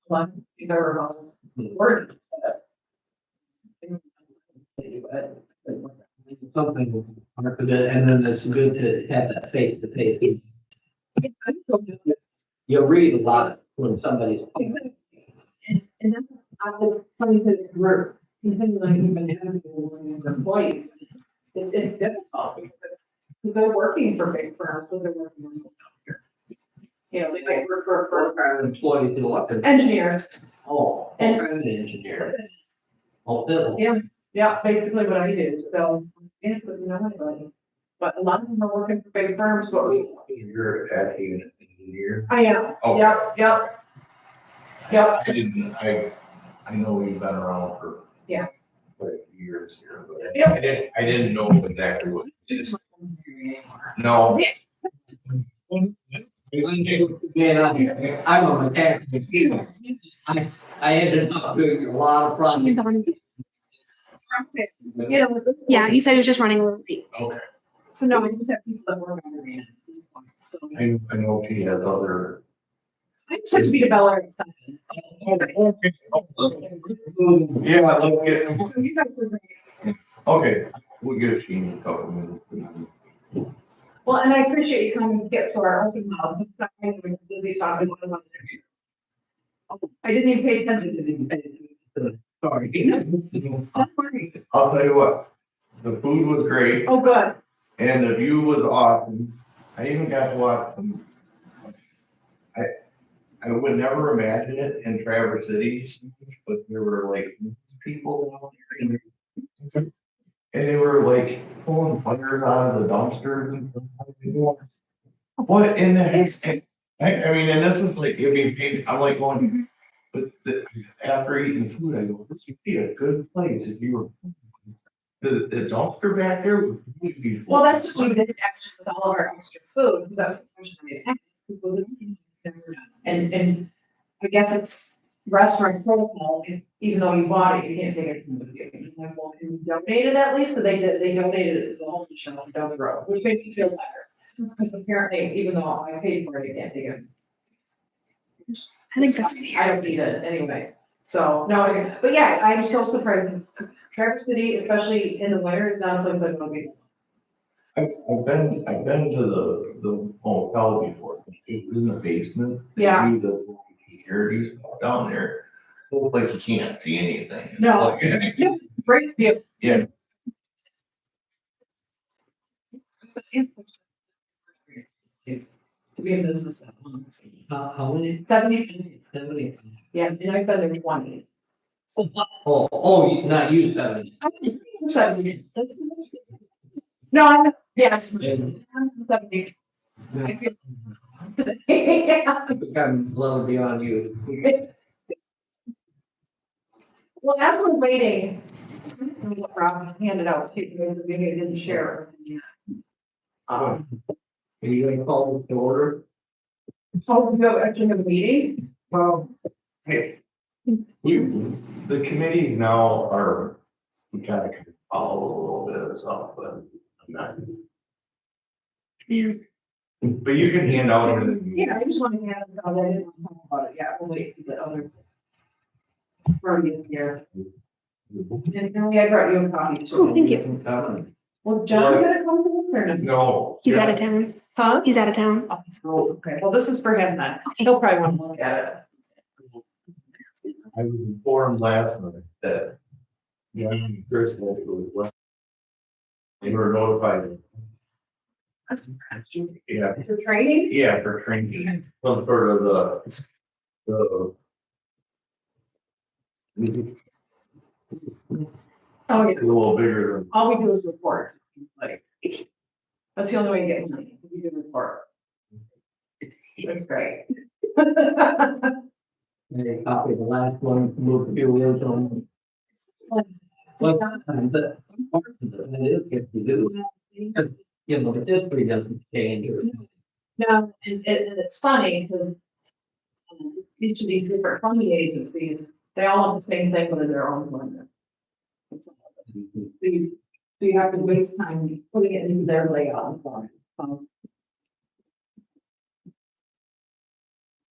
one, these are word. Something, and then it's good to have that face to face. You read a lot when somebody's. And that's, it's funny because we're, even like we've been having an employee, it's difficult because they're working for big firms, so they're working on here. You know, they might work for What kind of employees you look at? engineers. Oh, And- kind of engineer. Oh, Bill. Yeah, basically what I do, so it's with nobody. But a lot of them are working for big firms, but You're actually an engineer. I am, Oh. yep. I know you've been around for. Yeah. Quite a few years here, but Yep. I didn't know exactly what it is. No. Man, I'm a mechanic. I ended up doing a lot of projects. You know, Yeah, he said he was just running a little late. Okay. so no, I just have people that work under me. So, I know she has other. I'm such to be a Bel Air. Yeah, I love getting. You guys are great. Okay, we'll give Sheen a couple minutes. Well, and I appreciate you coming to get to our open house. I'm busy talking about it. I didn't even pay attention. Sorry. Don't worry. I'll tell you what, the food was great Oh, good. and the view was awesome. I even got to watch some. I would never imagine it in Traverse City, but there were like people down there. And they were like pulling fires out of the dumpsters and stuff. What in the heck? I mean, and this is like, I mean, I'm like going, but after eating food, I go, this would be a good place if you were. The dumpster back there would be. Well, that's what we did actually with all of our extra food, because that was the question I asked people. And I guess it's restaurant protocol, even though you bought it, you can't take it from the you. I'm like, well, can you donate it at least? So they did, they donated it to the homeless shelter down the road, which made me feel better. Because apparently, even though I paid for it, I can't take it. I think that's. I don't need it anyway. So, no, but yeah, I'm so surprised. Traverse City, especially in the winter, is not a place I want to be. I've been to the hotel before. It was in the basement. They Yeah. do the security stuff down there. It looks like you can't see anything. No. Like, Great view. Yeah. To be in business that long. How many? 70, yeah, and I've been there 20. So, Oh, you not used that. I'm 70. No, I'm, yes. I'm 70. Yeah. I'm blown beyond you. Well, as we're waiting, Rob handed out to you, guys, maybe I didn't share. Are you gonna call this to order? So we go actually have a meeting. Well, hey, the committees now are, we kind of follow a little bit of stuff, but I'm not. Yeah. But you can hand out. Yeah, I just want to have, I didn't want to talk about it yet, we'll wait for the other. Party here. And Kelly, I brought you a copy. Oh, thank you. Was John gonna come to this or no? No. He's out of town. Huh? He's out of town. Oh, okay, well, this is for him then. Okay. He'll probably want to look at I was informed last night that young person that it was left. They were notified. Yeah, it. For training? yeah, for training, some sort of the. Oh, yeah, A little bigger than. all we do is report. Like, that's the only way you get money, we do report. That's great. A copy of the last one, move a few words on. But it is good to do. You know, the history doesn't change. No, and it's funny because each of these different funding agencies, they all have the same thing within their own limit. So you have to waste time putting it into their layout.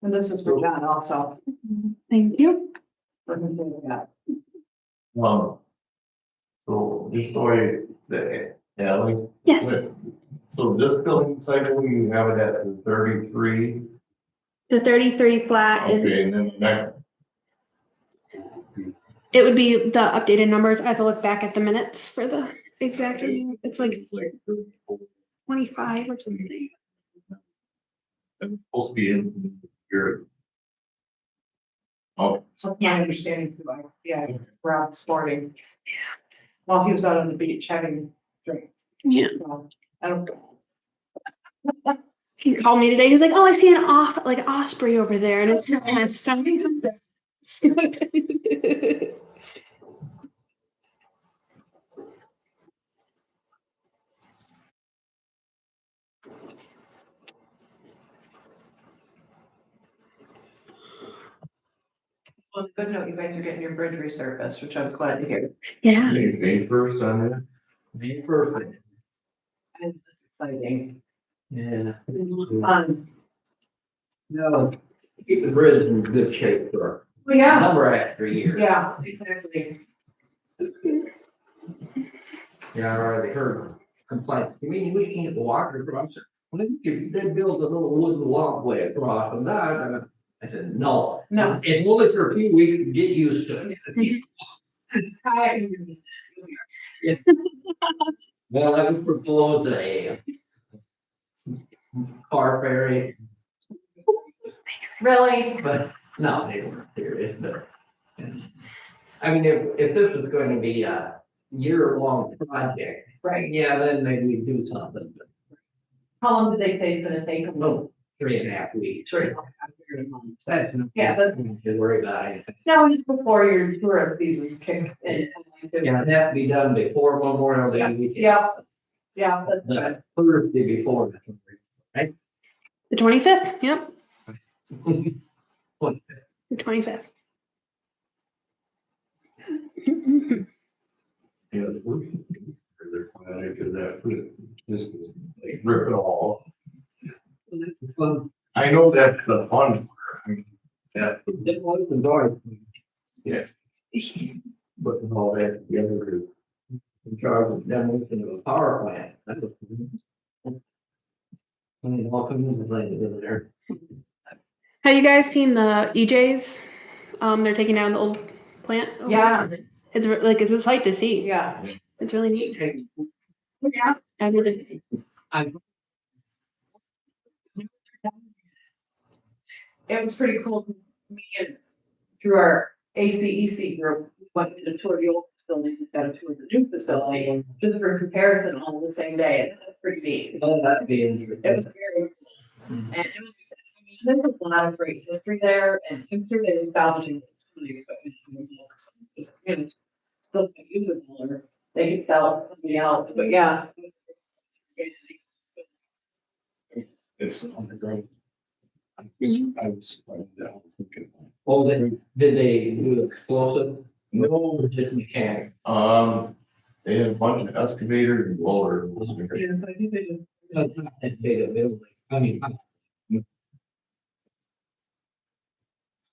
And this is for John also. Thank you. for him doing that. So just so I, Ally, Yes, so this billing cycle, you have it at the 33, the 33 flat is, okay, and then the next. it would be the updated numbers. I have to look back at the minutes for the exact, it's like 25 or something. It's supposed to be in your. Oh, So my understanding too, yeah, Rob Sporting. While he was out on the beach having drinks. Yeah. So, I don't. He called me today. He's like, "Oh, I see an osprey over there, and it's kind of stunning." Well, good note, you guys are getting your bridge resurfaced, which I was glad to hear. Yeah. May first on it. Be perfect. And that's exciting. Yeah. Um, Keep the bridge in good shape for well, a yeah, number of extra years. yeah, exactly. Yeah, I already heard complaints. You mean we can't walk across it? Well, you did build a little wooden walkway across and that, and I said, no. No. It's only for a few weeks to get used to it. Hi. Well, I would propose a car ferry, Really? but no, they weren't serious, but. I mean, if this was going to be a year-long project, Right. yeah, then maybe we do something, but How long did they say it's gonna take them? no, 3.5 weeks. That's no. Yeah, but- To worry about anything. No, just before your tourist season kicks in. Yeah, it has to be done before Memorial Day weekend. Yeah, yeah, that's good. The Thursday before. The 25th. Yep. What? The 25th. Yeah, the work. They're planning, cause that, this is like rip it all. It's fun. I know that's the fun part. That, It was the dark. yeah, Putting all that together. In charge of demolition of a power plant. That was. I mean, all kinds of things in there. Have you guys seen the EJs? They're taking down the old plant. Yeah, It's like it's a sight to see. yeah. It's really neat. Yeah. I really- It was pretty cool. Me and through our ACEC group, we went to tour the old facility, we got a tour of the new facility, just for comparison all the same day. And it was pretty neat. Oh, that'd be It was interesting. very cool. And it was, I mean, there's a lot of great history there, and I'm sure they're salvaging some of the equipment from the old facility. It's, you know, still usable, or they could sell it to somebody else, but yeah. it's on the ground. I was running down thinking. Oh, did they do explosive? No, Or just mechanic? they had a bunch of excavators and rollers. Yes, I think they just. That's not that big a building. I mean.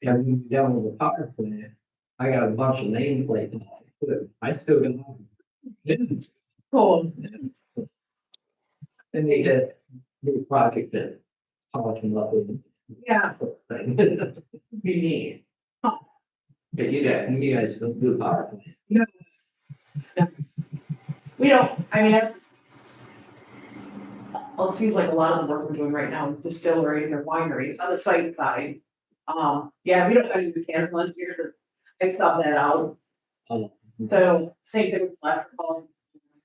Yeah, we down with the power plant. I got a bunch of nameplates. on it. I still got. them. Cool. And they did new project that polish them up with. Yeah, thing. be neat. But you guys don't do power plant. We don't, I mean, well, it seems like a lot of the work we're doing right now is distilleries or wineries on the site side. Yeah, we don't have any mechanical engineers that I sub that out. Oh. So same thing with electrical,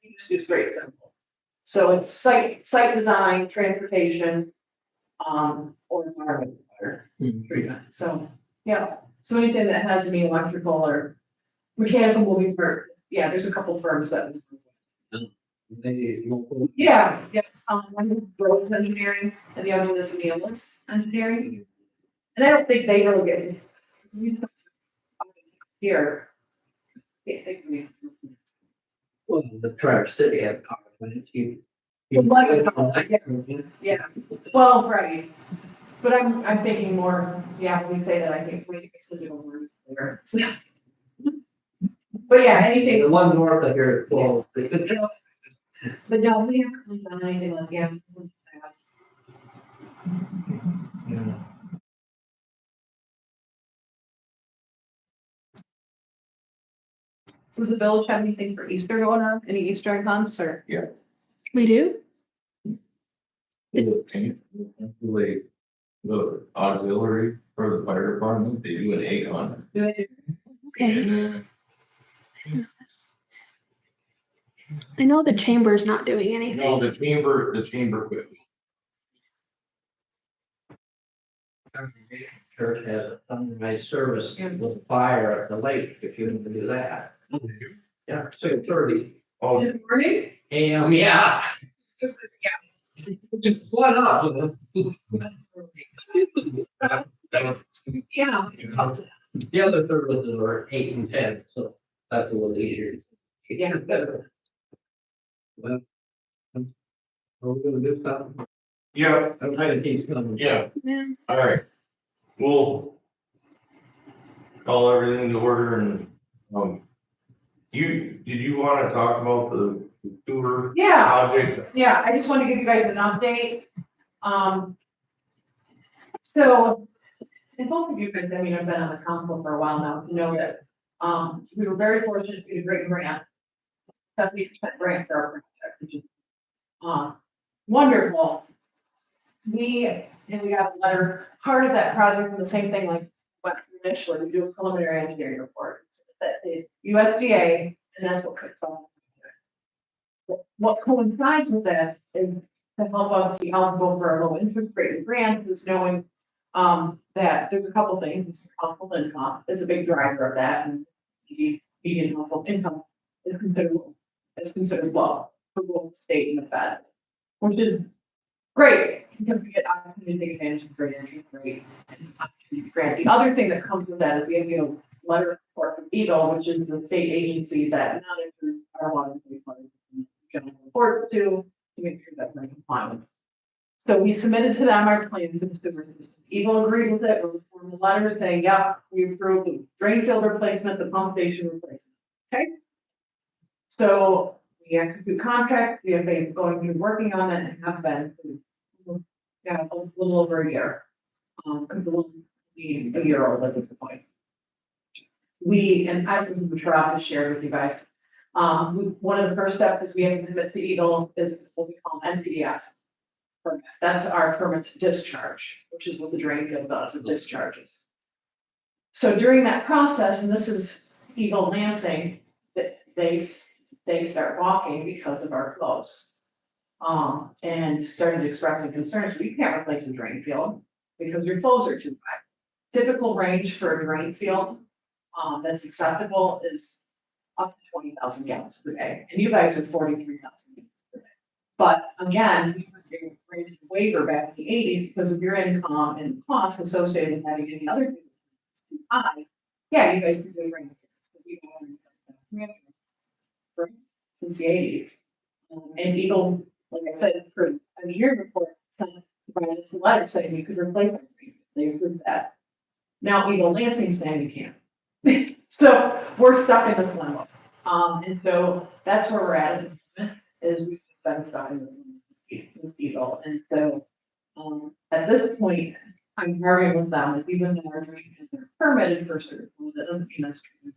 we just do straight simple. So it's site design, transportation, or environmental water treatment, so, yeah. So anything that has any electrical or mechanical moving part, yeah, there's a couple firms that. They local. Yeah, one is Rhodes Engineering and the other one is Neolis Engineering. And I don't think they really get. Here. Yeah, they can be. Well, the Traverse City had power plants. Yeah, well, right, But I'm thinking more, yeah, when we say that, I think we can do a word there. But yeah, The anything, one north of here is closed. but no, we haven't done anything like, yeah. Yeah. So does the village have anything for Easter going on? Any Easter egg hunts or? We do? Like, the auxiliary for the fire department, they do an egg hunt. Do they do? Okay. I know the chamber's not doing No, anything. the chamber quit. Church has a sunrise service with a fire at the lake, if you want to do that. Yeah, 6:30 Oh, Good morning. AM, yeah. What up? Yeah. The other services are 8 and 10, so that's a little easier. Yeah. Well, are we gonna do something? yeah, I'm trying to keep coming. yeah, Yeah. all right. We'll call everything to order and, did you wanna talk about the sewer Yeah, project? yeah, I just wanted to give you guys an update. So, and both of you guys, I mean, I've been on the council for a while now, you know that, we were very fortunate to get a great grant. 70% grant for our project, which is, wonderful. And we got a letter, part of that project, and the same thing like, what initially, we do a preliminary engineering report. So that's the USDA, and that's what kicks off. What coincides with that is to help us be eligible for a low interest rate grants is knowing, that there's a couple things, it's household income is a big driver of that, and median household income is considered low for both the state and the feds, which is great, because we get opportunity to take advantage of great interest rate and opportunity grant. The other thing that comes with that is we have, letter of support from Eagle, which is the state agency that monitors our water and wastewater general report to make sure that we're in compliance. So we submitted to them our plans in the sewer system. Eagle agreed with it, we formed a letter saying, yeah, we approve the drain field replacement, the pump station replacement. Okay? So we execute contract, the VFA is going to be working on it and have been for, a little over a year. Because it will be a year old at this point. And I think Rob has shared with you guys. One of the first steps is we have to submit to Eagle is what we call NPDS. Permit. That's our permit to discharge, which is what the drain field does, it discharges. So during that process, and this is Eagle Lansing, that they start walking because of our flows. And started expressing concerns, we can't replace a drain field because your flows are too high. Typical range for a drain field, that's acceptable is up to 20,000 gallons per day, and you guys are 43,000 gallons per day. But again, we were granted a waiver back in the 80s because of your income and costs associated with having any other thing too high. Yeah, you guys can do drain fields. Since the 80s. And Eagle, like I said, for engineering report, provided us a letter saying we could replace our drain. They approved that. Now Eagle Lansing's saying we can't. So we're stuck in this limbo. And so that's where we're at the moment, is we've just been stuck in with Eagle. And so, at this point, I'm arguing with them, is even though our drain is permitted for certain, that doesn't mean that's true.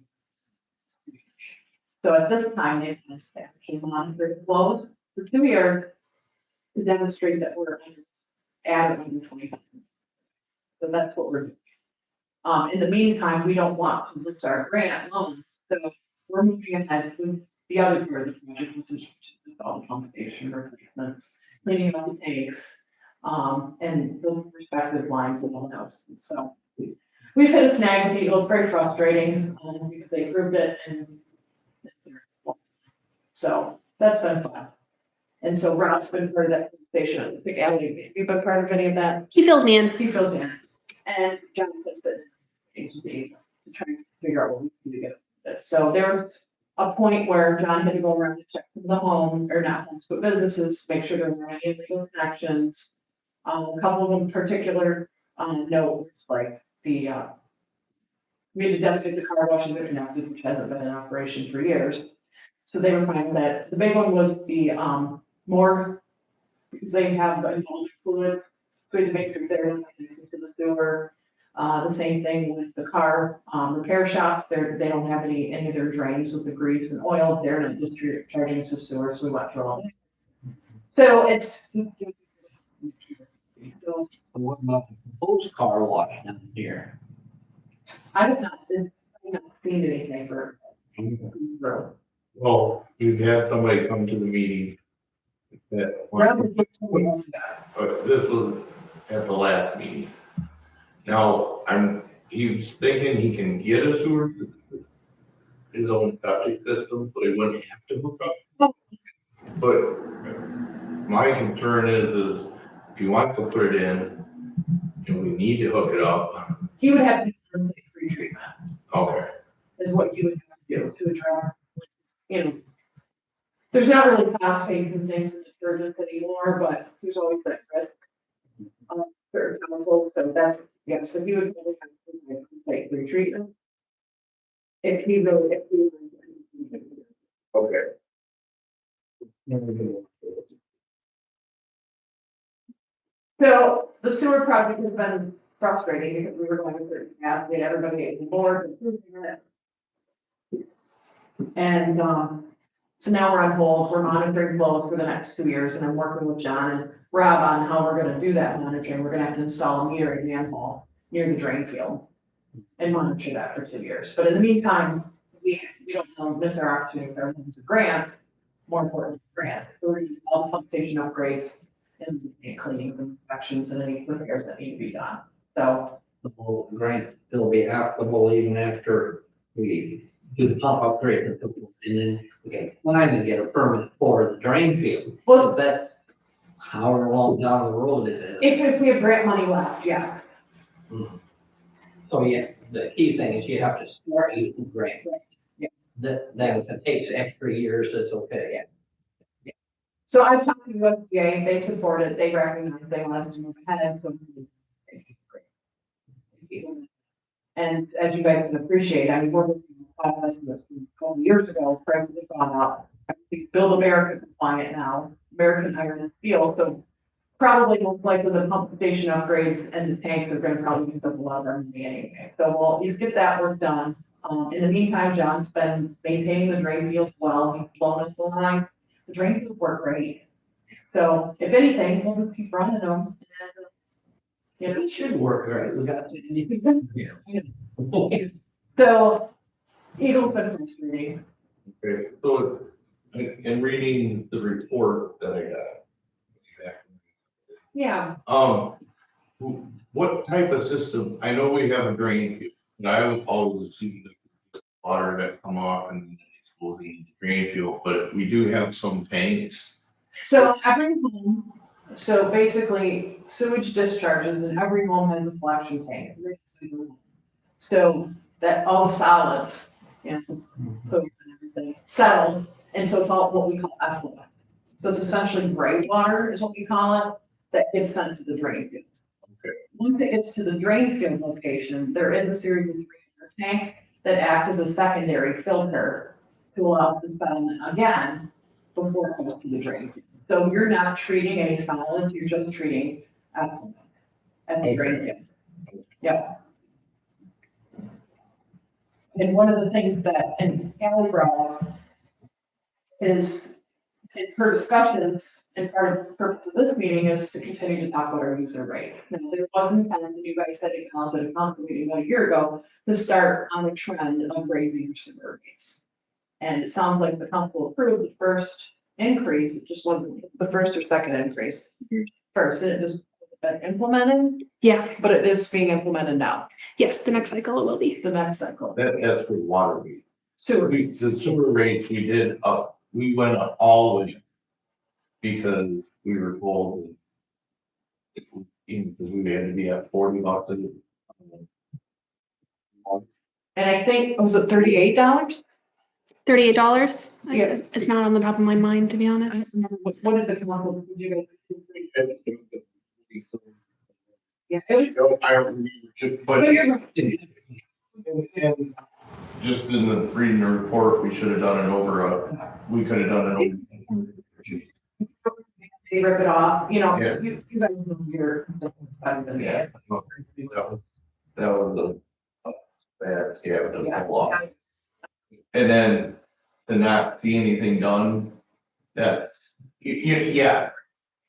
So at this time, they've been staff came on for flows for 2 years to demonstrate that we're under 20,000. So that's what we're doing. In the meantime, we don't want to lose our grant loan, so we're moving ahead with the other part of the project, which is all the pump station replacements, cleaning out the tanks, and the respective lines and all else. So we've hit a snag with Eagle. It's very frustrating, because they approved it and so that's been fun. And so Rob's been part of that conversation at the Big Alley. Have you been part of any of that? He fills me in. He fills me in. And John says that to try and figure out what we can do to get it. So there was a point where John had to go around and check the home, or not homes, but businesses, make sure there weren't any illegal connections. A couple of them in particular note, it's like the, we had to dedicate the car wash and connected, which hasn't been in operation for years. So they were finding that, the big one was the, morgue, because they have the embalming fluids, so we had to make sure they're not connected to the sewer. The same thing with the car, repair shops, they don't have any of their drains with the grease and oil, they're not discharging to sewer, so we went through all that. So it's. So What about the proposed car wash down here? I have not seen anything for. Well, we've had somebody come to the meeting. That, but this was at the last meeting. Now, he was thinking he can get a sewer, his own septic system, but he wouldn't have to hook up. But my concern is if he wants to put it in, and we need to hook it up, He would have to do pre-treatment, okay. is what you would have to do to address, you know. There's not really phosphates and things in detergents anymore, but there's always that risk. Certain chemicals, so that's, yeah, so he would really have to do like pre-treatment. If he really. Okay. So the sewer project has been frustrating because we were going to certain paths, get everybody on board. And, so now we're on hold, we're monitoring flows for the next 2 years, and I'm working with John and Rob on how we're gonna do that monitoring. We're gonna have to install a metering manhole near the drain field and monitor that for 2 years. But in the meantime, we don't miss our opportunity for everyone's grants, more important grants. So we're gonna do all the pump station upgrades and cleanings and inspections and any repairs that need to be done. So, The whole grant will be applicable even after we do the pump upgrade, and then we can finally get a permit for the drain field. well, That's however long down the road it is. if we have grant money left, yes. So yeah, the key thing is you have to start using grant. Yeah. That if it takes extra years, it's okay. So I've talked to USDA, they support it, they recognize they want us to move ahead, so. And as you guys can appreciate, I mean, we're looking at a couple years ago, prices have gone up. I think Build America compliant now, American Iron and Steel, so probably most likely the pump station upgrades and the tanks are gonna probably use up a lot of our money anyway. So we'll at least get that work done. In the meantime, John's been maintaining the drain fields well, he's blown us the lines, the drain fields work great. So if anything, we'll just keep running them. And, It should work, right? We got. so, Eagle's been frustrating. Okay, so in reading the report that I got. Yeah. What type of system, I know we have a drain field, and I would always see the water that come off and will be drain field, but we do have some tanks. So every home, so basically sewage discharges and every home has a collection tank. So that all the solids, you know, poop and everything settle, and so it's all what we call effluent. So it's essentially gray water is what we call it, that gets sent to the drain fields. Okay. Once it gets to the drain field location, there is a series of drain tank that act as a secondary filter to allow the sediment again before it goes to the drain field. So you're not treating any solids, you're just treating effluent at the drain fields. Yeah. And one of the things that, and Kelly brought up is in her discussions, and part of the purpose of this meeting is to continue to talk about our user rates. Now, there was intent, and you guys said it at a council meeting about a year ago, to start on a trend of raising your sewer rates. And it sounds like the council approved the first increase, it just wasn't the first or second increase. First, and it just wasn't implemented, Yeah, but it is being implemented now, yes, the next cycle it will be. the next cycle. That's for water rate. Sewer. The sewer rates we did up, we went up all the way. Because we were told. Even because we had to be at $40 a. And I think, was it $38? $38? Yeah. It's not on the top of my mind, to be honest. What did the council, did you guys? Yeah, it was. I remember, but, But you're right. and just in the reading the report, we should have done it we could have done it over. They rip it off, you know, Yeah. you guys know your. Yeah. That was a bad, yeah, it was a lot. And then to not see anything done, that's, yeah,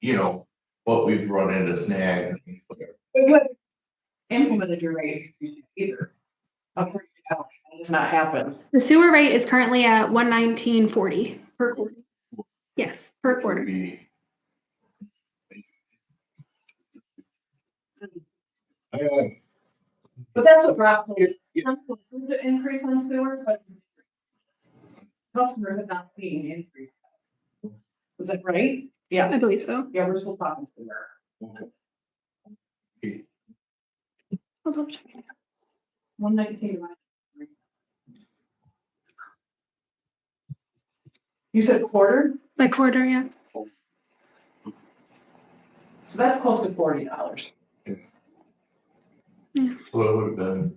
you know, what we've run into snag. But you haven't implemented your rate either. That does not happen. The sewer rate is currently at 119.40 per quarter. Yes, per quarter. But that's what brought the council approved the increase on sewer, but customers have not seen the increase. Was that right? I Yeah, believe so. yeah, we're still talking sewer. I'll double check. 119. You said quarter, By quarter, yeah. so that's close to $40. So it would have been,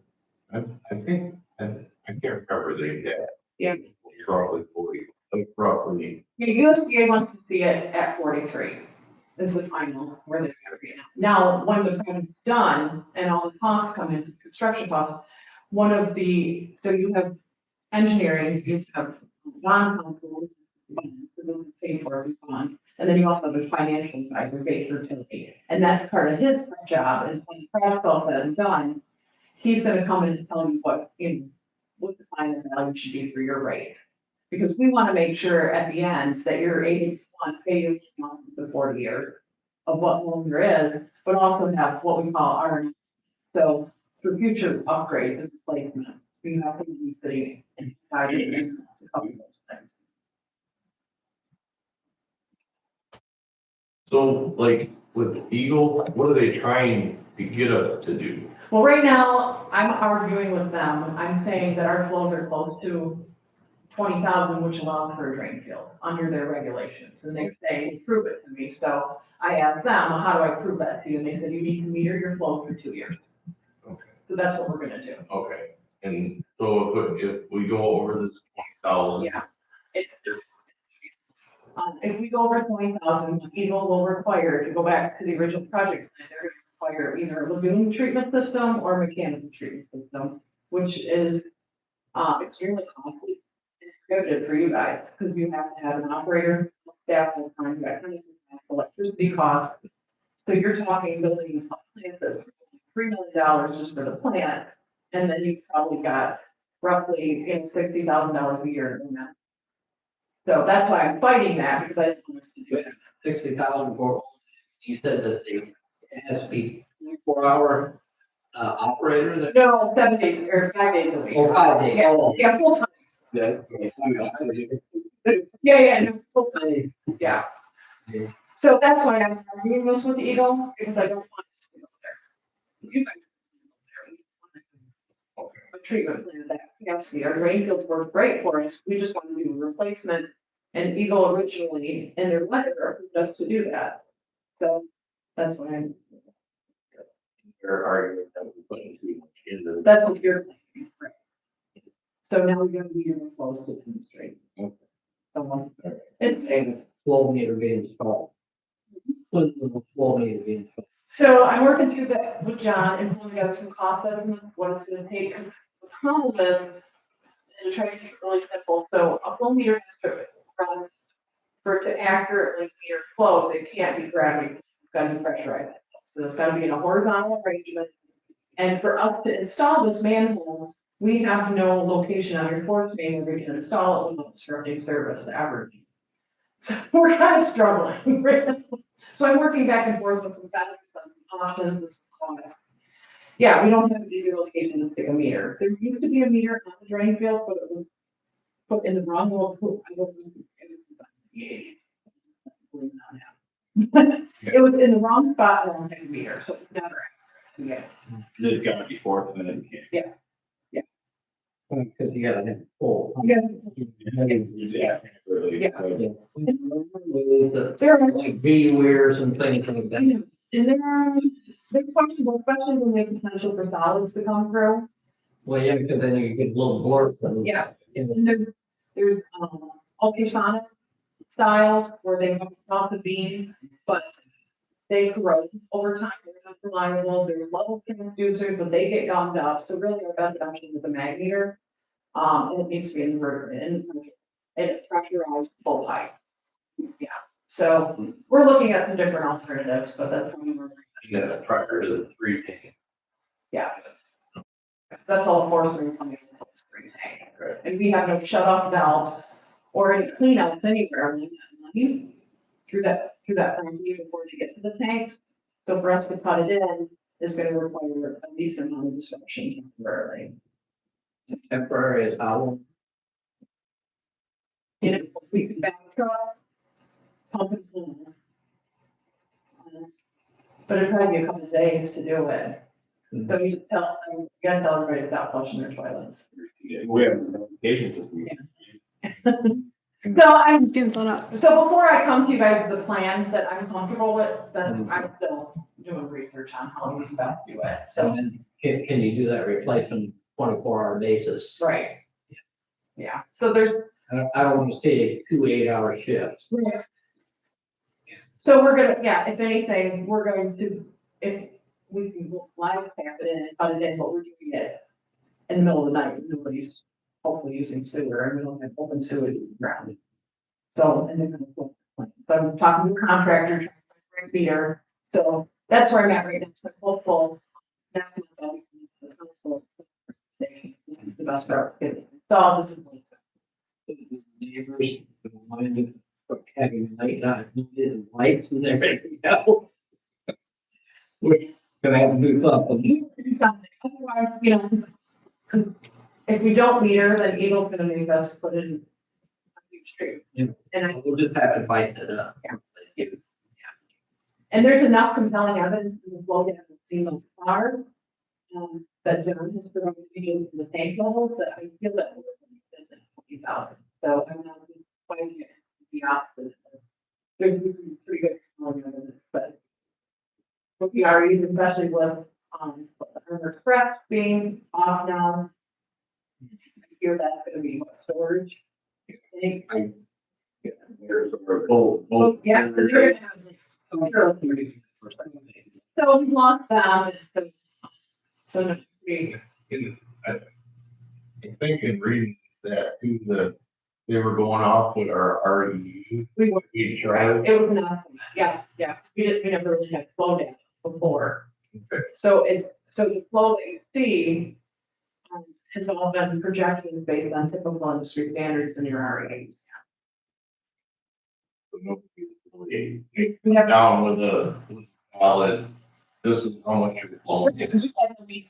I think, I can't remember the exact. Yeah. Roughly 40, like roughly. Yeah, USDA wants to see it at 43. Is the final where they're at right now. Now, when the project's done and all the costs come in, construction costs, so you have engineering, you have bond counsel, so those are paid for every bond. And then you also have a financial advisor, Baker Tilly, and that's part of his job, is when the project's all said and done, he's gonna come in and tell you what the final value should be for your rate. Because we wanna make sure at the end that you're able to pay you the 40 years of what loan there is, but also have what we call R. So for future upgrades and replacement, we have to be sitting and guiding in a couple of those things. So like with Eagle, what are they trying to get us to do? Well, right now, I'm arguing with them. I'm saying that our flows are close to 20,000, which allows for a drain field under their regulations. And they're saying, prove it to me. So I asked them, well, how do I prove that to you? And they said, you need to meter your flow for 2 years. Okay. So that's what we're gonna do. Okay, and so if we go over this 20,000. Yeah. If we go over 20,000, Eagle will require, to go back to the original project, plan, they're gonna require either a lagoon treatment system or mechanical treatment system, which is extremely costly and prohibitive for you guys, because you have to have an operator, staff full time, you have electricity costs. So you're talking building a plant that's $3 million just for the plant, and then you've probably got roughly $60,000 a year in that. So that's why I'm fighting that, because I didn't want us to do it. 60,000 for, you said that it has to be 24-hour operator that. No, 7 days or 5 days a week. Oh, 5 days. Yeah, full time. Yes. Yeah, no, full time, yeah. So that's why I'm arguing this with Eagle, because I don't want us to go there. You guys. A treatment plan that, yes, our drain fields work great for us, we just want to do a replacement. And Eagle originally, in their letter, approved us to do that. So that's why I'm, They're arguing that we're putting too much into. that's what you're thinking, right? So now we're gonna be close to the straight. Okay. So, it's, And flow meter being installed. When will the flow meter be installed? so I'm working through that with John and pulling together some cost estimates, what it's gonna take, because the problem is, and try to keep it really simple, so a flow meter has to run, for it to accurately meter flows, it can't be gravity, it's gotta be pressurized. So it's gotta be in a horizontal arrangement. And for us to install this manhole, we have no location on your force main where we can install it without disrupting service ever. So we're kind of struggling, right? So I'm working back and forth with some benefits, some options, and some costs. Yeah, we don't have an easy location to stick a meter. There used to be a meter on the drain field, but it was put in the wrong location. It was in the wrong spot, and I don't have a meter, so it's never. Yeah. There's gotta be fourth and then. Because you gotta have full. Yeah. Yeah. Really. Yeah. The There are, like V weirs and things like that. and there are There's questions, especially when we have potential for solids to come through. Well, yeah, because then you get a little blurb. Yeah. In the- And there's, ultrasonic styles where they have lots of beam, but they corrode over time, they're not reliable, they're level transducers, but they get gummed up, so really our best option is a magneter. And it needs to be inverted and pressurized full height. Yeah, so we're looking at some different alternatives, but that's one we're, Yeah, the trucker is a 3K. yeah. That's all forestry coming in the spring tank. And we have no shut off valves or any cleanouts anywhere. Through that frenzy before they get to the tanks. So for us to cut it in is gonna require a decent amount of disruption temporarily. Temporary is how long? You know, we could backtrack, pump and pull. But it'd probably be a couple of days to do it. So you just you gotta tell everybody without flushing their toilets. We have a notification system. So I'm, It's getting set up. so before I come to you guys with a plan that I'm comfortable with, then I'm still doing research on how we can best do it, So so. then can you do that replacement 24-hour basis? Right. Yeah, so there's. I don't want to see 2 8-hour shifts. So we're gonna, yeah, if anything, we're going to, if we can live tap it in and cut it in, but we're doing it in the middle of the night, nobody's hopefully using sewer, and we don't have open sewage ground. So, and then, so I'm talking to a contractor, trying to find a meter, so that's where I'm at right now, so I'm hopeful. That's my goal. This is the best route to get this installed, this is. what it's- Neighbors, don't mind you for having late night lights and everything else. We're gonna have to do something. Otherwise, you know, 'cause if we don't meter, then Eagle's gonna make us put in a huge tree. Yeah. And I, We'll just have to fight it up. and there's enough compelling evidence in the flow that I've seen those far. That John has provided me in the tank levels, that I feel that we're going to 20,000. So I'm not finding it to be opposite. There's pretty good compelling evidence, but with the REs, especially with, the Harbor Express being off now. I hear that's gonna be what, storage? I think. There's a full. Oh, yeah, so they're gonna have, so we lost them, and so we, I think in reading that too, they were going off with our REU. we were, Each right, other. it was enough, yeah, 'cause we never really had flow data before. Okay. So so the flow that you see, has all been projected based on typical industry standards in your REAs. We We have. down with the solid, this is how much you're flowing. Because we had to be.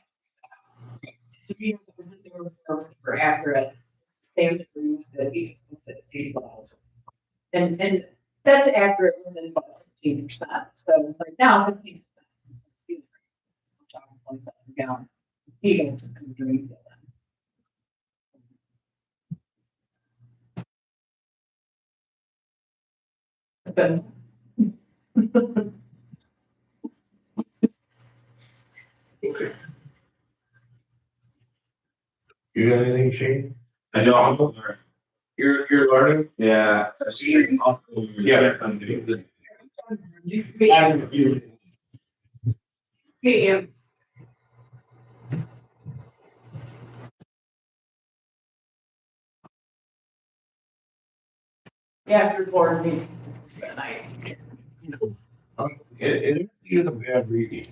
The meters that were accurate, standard rooms that each at 80 levels. And that's accurate within about 15%. So right now, 15%. I'm talking 20,000 gallons. Even to drink it. But. Okay. You got anything, Shane? I know, I'm learning. You're learning? Yeah. Yeah. I'm doing this. Yeah. Yeah, your board needs at night. It is a bad reading.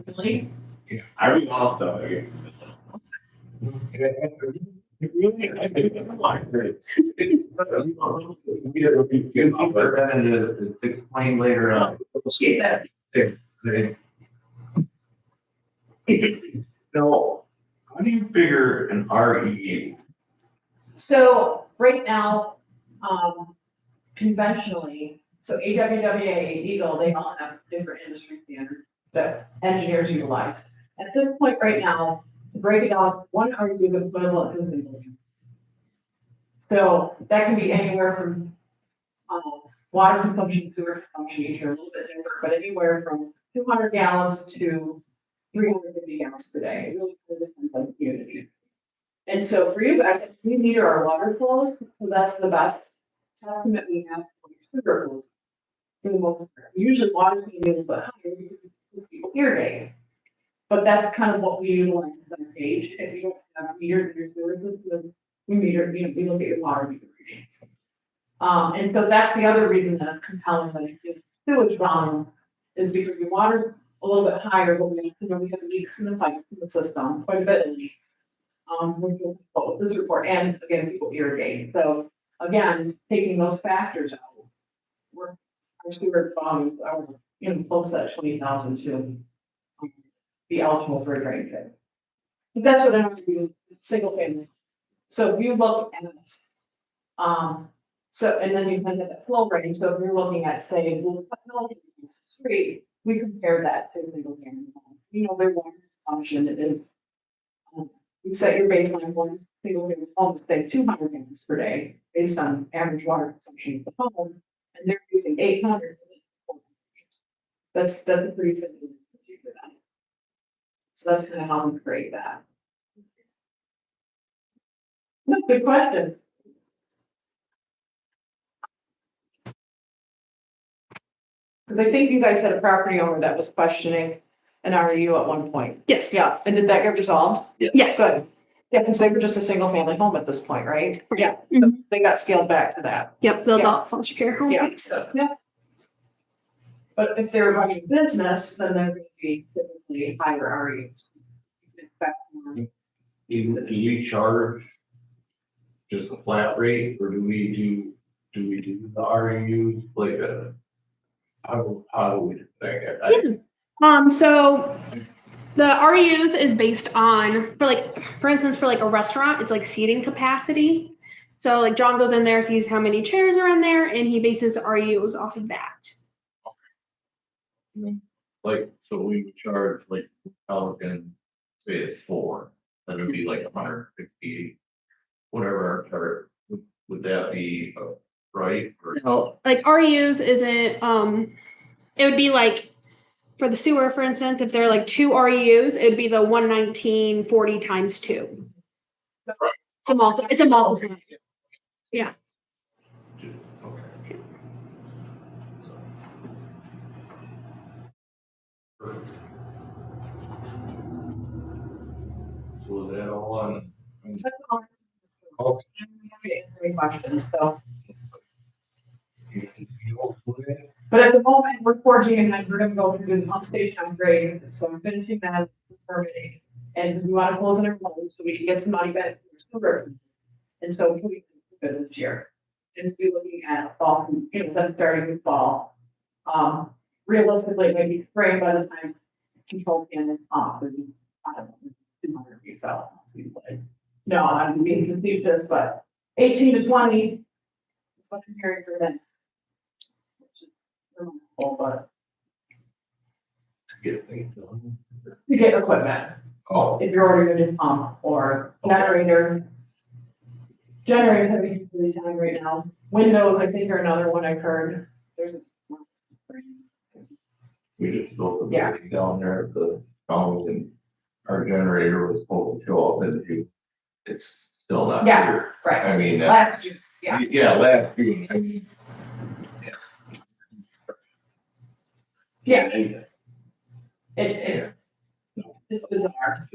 Really? I read all stuff again. It really, I think it's like this. To explain later on. See that? So, how do you figure an REU? So right now, conventionally, so AWWA, Eagle, they all have different industry standards that engineers utilize. At this point right now, to break it down, one REU is equivalent to a single unit. So that can be anywhere from, water consumption, sewer consumption, each are a little bit different, but anywhere from 200 gallons to 350 gallons per day. It really depends on the community. And so for you guys, we meter our water flows, so that's the best estimate we have for your sugar flows. For the most part, usually water can be a little bit higher because people irrigate. But that's kind of what we utilize as our gauge. If you don't have metered your sewer system, we meter, we look at your water meter readings. And so that's the other reason that it's compelling, that if sewage volume is because your water's a little bit higher, but we have leaks in the pipe in the system, quite a bit of leaks. Which will, both this report and again, people irrigate. So again, taking those factors out, we're, our sewer volumes are, close to that 20,000 to be eligible for a drain pit. But that's what I'm doing, single family. So if you look at this, so, and then you kind of that flow rate, so if you're looking at, say, Blue Street, we compare that to a single family home. Their water consumption is, you set your baseline one single family home, say 200 gallons per day, based on average water consumption of the home, and they're using 800. That's a pretty significant for them. So that's kind of how we create that. No, good question. Because I think you guys had a property owner that was questioning an REU at one point. Yes. Yeah, and did that get resolved? Yes. Good. Yeah, because they were just a single family home at this point, right? Yeah, so Mhm. they got scaled back to that. Yep, the Yeah. adult foster care home. Yeah, yeah. But if they're running a business, then they're gonna be typically higher REUs. Expect more. Do we charge just a flat rate, or do we do the REUs like a? How do we do that? So the REUs is based on, for instance, for like a restaurant, it's like seating capacity. So like John goes in there, sees how many chairs are in there, and he bases the REUs off of that. Like, so we would charge like Pelican, say it's 4, then it'd be like 150, whatever our charge, would that be right? Or So like REUs isn't, it would be like for the sewer, for instance, if there are like 2 REUs, it'd be the 119.40 times 2. It's a multiple. Yeah. Okay. So was that all on? Okay. Any questions, so. You But at the moment, we're forging and we're gonna go through the pump station upgrade, so I'm finishing that permitting. And we wanna close in our loan so we can get some money back from the sewer. And so we can do this year. And be looking at fall, them starting in fall. Realistically, maybe spring by the time control can is off, I don't know, 200 feet out. No, I'm being facetious, but 18 to 20. That's what I'm hearing for them. But get things done. to get equipment, Oh, if you're ordering a new pump or generator. Generator having really time right now. Windows, I think, are another one I've heard. There's a. we just built a Yeah. building down there at the county, and our generator was supposed to show up in June. It's still not Yeah. here. Right, I mean, last year, yeah. yeah, last June, I mean. Yeah. It's bizarre.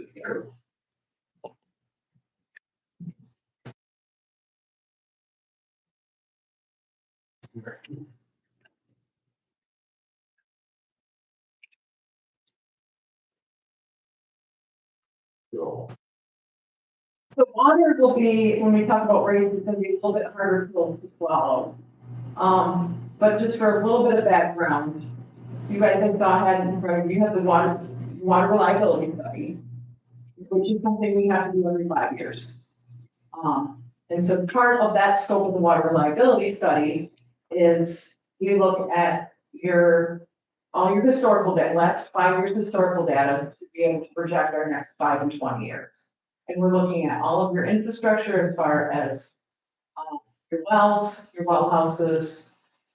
So, So water will be, when we talk about rates, it's gonna be a little bit harder to swallow. But just for a little bit of background, you guys have gone ahead and you have the water reliability study, which is something we have to do every 5 years. And so part of that scope of the water reliability study is you look at all your historical data, last 5 years historical data to be able to project our next 5 and 20 years. And we're looking at all of your infrastructure as far as your wells, your well houses,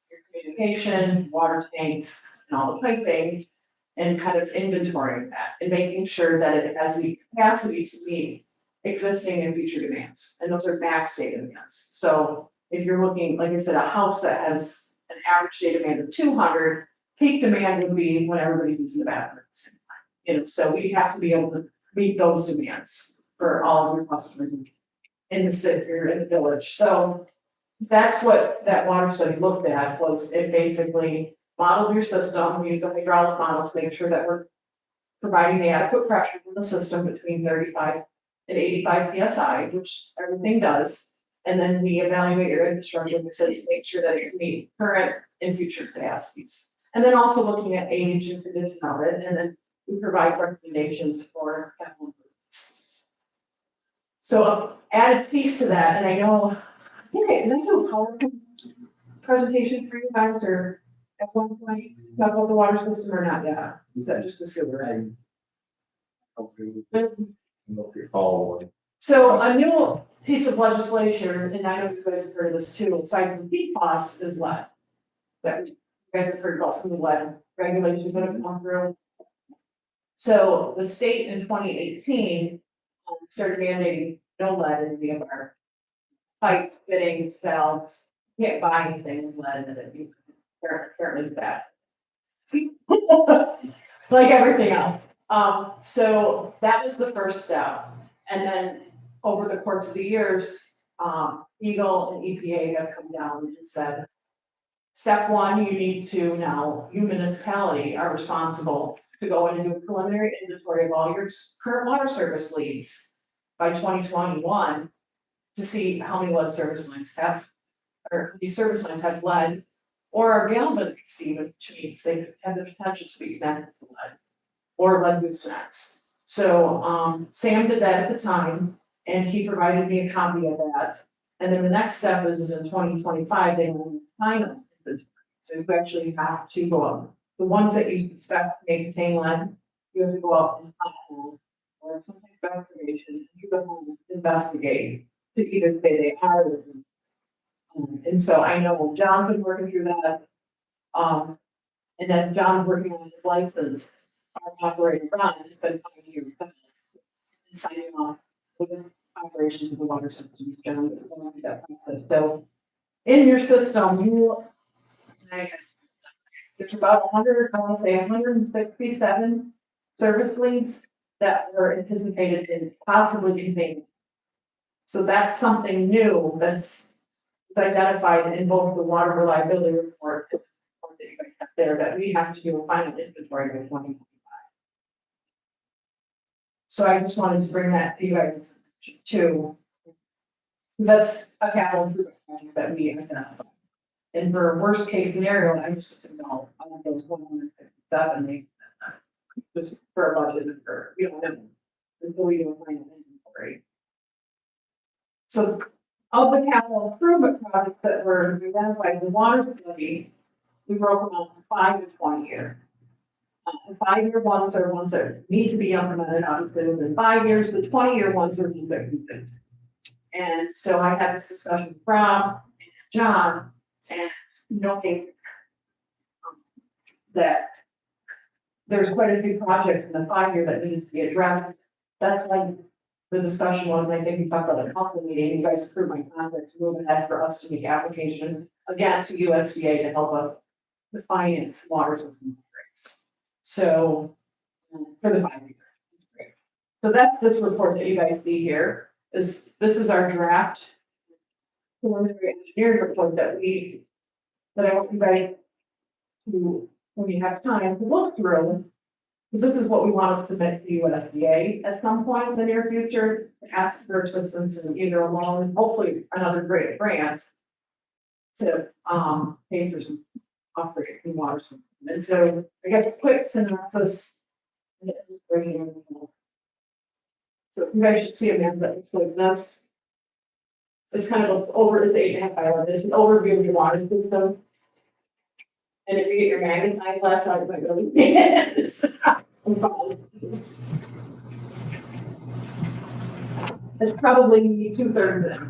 your communication, water tanks, and all the piping. and kind of inventorying that and making sure that it has the capacity to meet existing and future demands, and those are max data demands. So if you're looking, like I said, a house that has an average data demand of 200, peak demand would be when everybody's using the bathroom at the same time. You know, so we have to be able to meet those demands for all of your customers in the city or in the village. So that's what that water study looked at, was it basically modeled your system, we use a hydraulic model to make sure that we're providing the adequate pressure in the system between 35 and 85 PSI, which everything does. And then we evaluate your infrastructure in the city to make sure that it can meet current and future capacities. And then also looking at age and condition of it, and then we provide recommendations for capital improvements. So added piece to that, and I know, okay, did I do a PowerPoint presentation for you guys, or at one point, about the water system or not yet? Is that just a sewer? If you're following. So a new piece of legislation, and I know you guys have heard of this too, aside from PFAS, is lead. That you guys have heard about some of the lead regulations that have come through. So the state in 2018 started mandating no lead in any of our pipes, fittings, valves. You can't buy anything with lead in it. Apparently it's bad. Like everything else. So that was the first step. And then over the course of the years, Eagle and EPA have come down and said, step one, you need to now, you municipality are responsible to go in and do a preliminary inventory of all your current water service leads by 2021 to see how many lead service lines have, or these service lines have lead or are galvanized even, which means they have the potential to be connected to lead or lead goosenecks. So Sam did that at the time, and he provided me a copy of that. And then the next step is in 2025, they will final inventory. So you actually have to go up. The ones that you suspect may contain lead, you have to go out and find, or some type of investigation, you go home and investigate to either say they are or not. And so I know John's been working through that. And as John's working on his license, our operator Ron has been coming here and signing off with the operations of the water systems. John is going through that process. So in your system, there's about 100, I want to say 167 service leads that were anticipated in possibly containing. So that's something new that's identified in both the water reliability report that you guys have there, that we have to do a final inventory by 2025. So I just wanted to bring that to you guys too. Because that's a capital improvement project that we identified. And for worst case scenario, I just said, no, I want those 167, they just for a budget and for, we don't have them until we do a final inventory. So of the capital improvement projects that were identified in the water study, we broke them up from 5 to 20 year. The 5-year ones are ones that need to be implemented, obviously within 5 years. The 20-year ones are ones that can fit. And so I had this discussion with Rob and John, and knowing that there's quite a few projects in the 5-year that needs to be addressed. That's why the discussion was, and I think we talked about the council meeting, you guys approved my contract to move ahead for us to make application again to USDA to help us with finance water system upgrades. So for the 5-year. So that's this report that you guys see here. This is our draft preliminary engineering report that I want you guys to, when you have time, to look through. Because this is what we want to submit to USDA at some point in the near future, to ask for assistance in either a loan, hopefully another great grant to pay for some upgrade in water system. And so I guess a quick synopsis. So you guys should see a map that looks like that's. It's kind of over, it's 8.5 by 11. It's an overview of your water system. And if you get your magnifying glass out, you might really it's probably 2/3 in.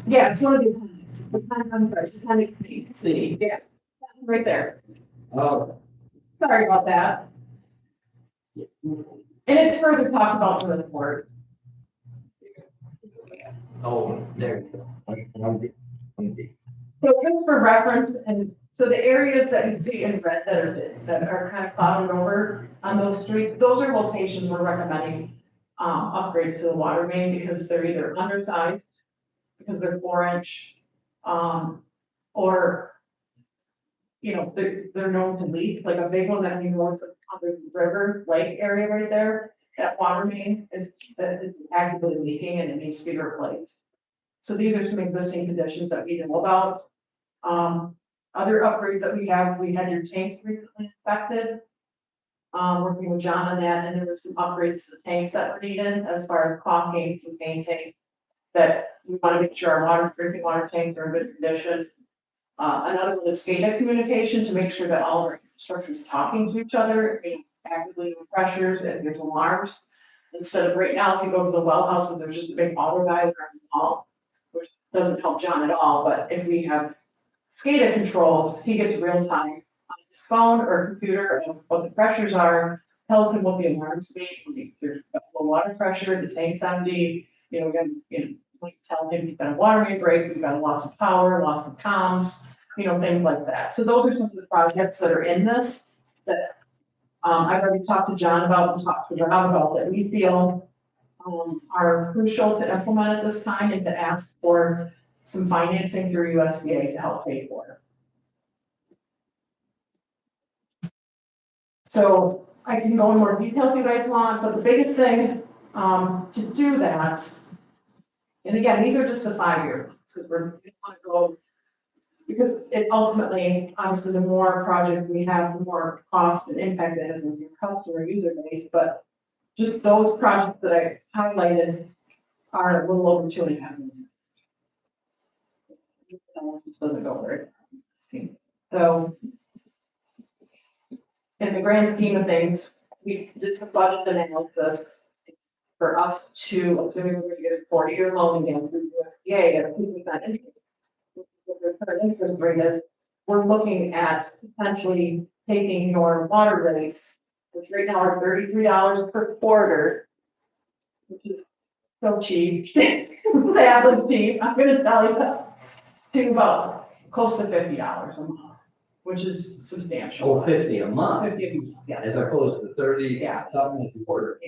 Yeah, it's one of the, I'm sorry, it's kind of, see, yeah, right there. Oh. Sorry about that. And it's further talked about in the report. Oh, there you go. So just for reference, and so the areas that you see in red that are kind of clouded over on those streets, those are locations we're recommending upgrade to the water main because they're either undersized, because they're 4-inch, or, you know, they're known to leak, like a big one that you know, it's on the river lake area right there. That water main is actively leaking and it needs to be replaced. So these are some existing conditions that we know about. Other upgrades that we had your tanks recently inspected. Working with John on that, and there were some upgrades to the tanks that were needed as far as caulking, some painting. That we want to make sure our drinking water tanks are in good condition. Another one is SCADA communication to make sure that all of our infrastructure is talking to each other, actively with pressures and there's alarms. Instead of right now, if you go to the well houses, there's just a big auto guy around the wall, which doesn't help John at all, but if we have SCADA controls, he gets real time on his phone or computer of what the pressures are, tells him what the alarms mean, if there's low water pressure, the tank's empty, you know, we're gonna, like tell him he's got a water main break, we've got a loss of power, loss of comms, you know, things like that. So those are some of the projects that are in this that I've already talked to John about and talked to Rob about that we feel are crucial to implement at this time and to ask for some financing through USDA to help pay for. So I can go in more detail if you guys want, but the biggest thing to do that, and again, these are just the 5-year ones, because we want to go, because it ultimately, obviously, the more projects we have, the more cost and impact it has on your customer user base, but just those projects that I highlighted are a little over 2.5 million. Doesn't go very. So in the grand scheme of things, we did some budget analysis for us to, assuming we're gonna get a 40-year loan again through USDA at 2% interest. What their current interest rate is, we're looking at potentially taking your water rates, which right now are $33 per quarter, which is so cheap, sadly cheap, I'm gonna tell you that, to about close to $50 a month, which is substantial. Oh, 50 a month, 50 a month, yeah. as opposed to 30 Yeah. something a quarter.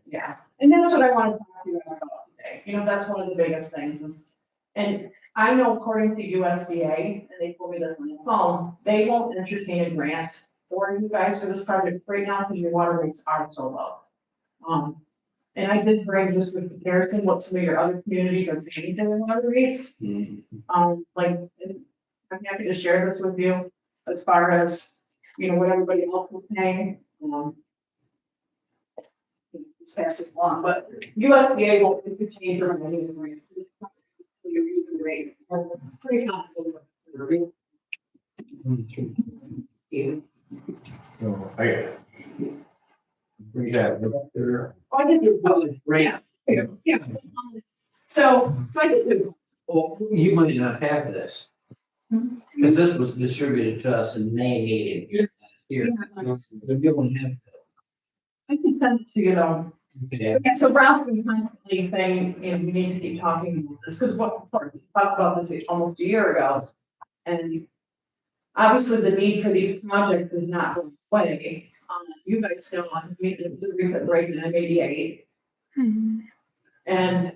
Yeah, and that's what I want to talk to you guys about today, you know, that's one of the biggest things is, and I know according to USDA, and they told me this on the phone, they won't entertain a grant for you guys for this project right now because your water rates are so low. And I did bring just with comparison what some of your other communities are paying for their water rates. Like, and I'm happy to share this with you as far as, you know, what everybody else is paying. It's fast as long, but USDA won't change their money. Your user rate, I'm pretty confident. So, we have, Oh, I did do well. Great. Yeah. So I did do. Well, you might not have this. Because this was distributed to us in May meeting here. You don't have I can send it to you though. that. Okay, so Ralph's been constantly saying, you know, we need to keep talking about this, because we talked about this almost a year ago. And obviously the need for these projects is not going away. You guys still want to meet the agreement right in M88 and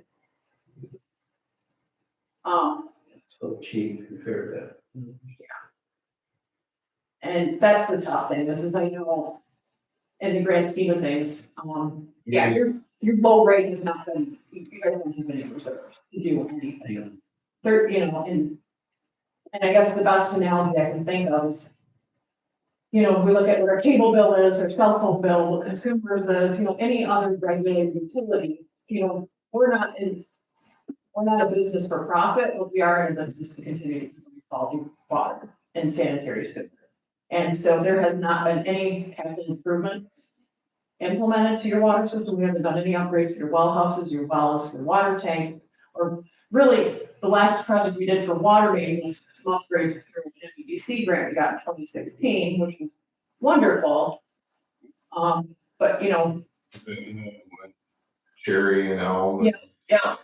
So cheap compared to. and that's the tough thing, this is, I know, in the grand scheme of things, yeah, your low rate has not been, you guys don't have any reserves to do anything. There, you know, and I guess the best analogy I can think of is, you know, if we look at what our cable bill is, our cell phone bill, what consumers is, you know, any other regulated utility, you know, we're not a business for profit, but we are in a business to continue to improve quality water and sanitary sewer. And so there has not been any capital improvements implemented to your water system. We haven't done any upgrades to your well houses, your wells, your water tanks, or really, the last project we did for water main was some upgrades through an MEDC grant we got in 2016, which was wonderful. But you know, Cherry and all. yeah.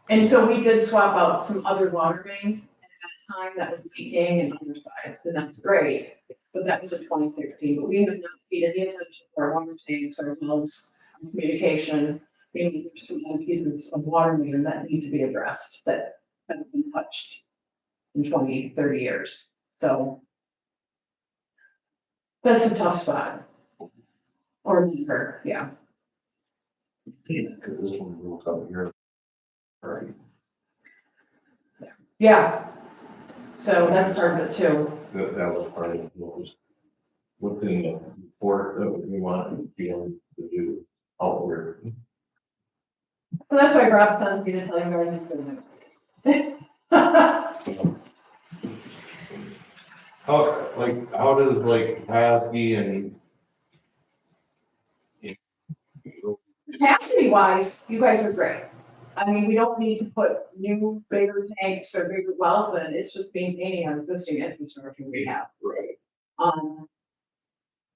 And so we did swap out some other water main at that time that was leaking and undersized, and that's great. But that was in 2016, but we have not paid any attention to our water tanks, our wells, our communication. You know, there's some other pieces of water main that need to be addressed that haven't been touched in 20, 30 years. So that's a tough spot. Or longer, yeah. Cause this one will come here. Right, Yeah. So that's part of it too. that was part of what was within the report that we wanted to be able to do outward. So that's why Rob sends me to tell you guys he's gonna do. How does like Paskey and Capacity wise, you guys are great. I mean, we don't need to put new bigger tanks or bigger wells in, it's just maintaining our existing infrastructure we have. right,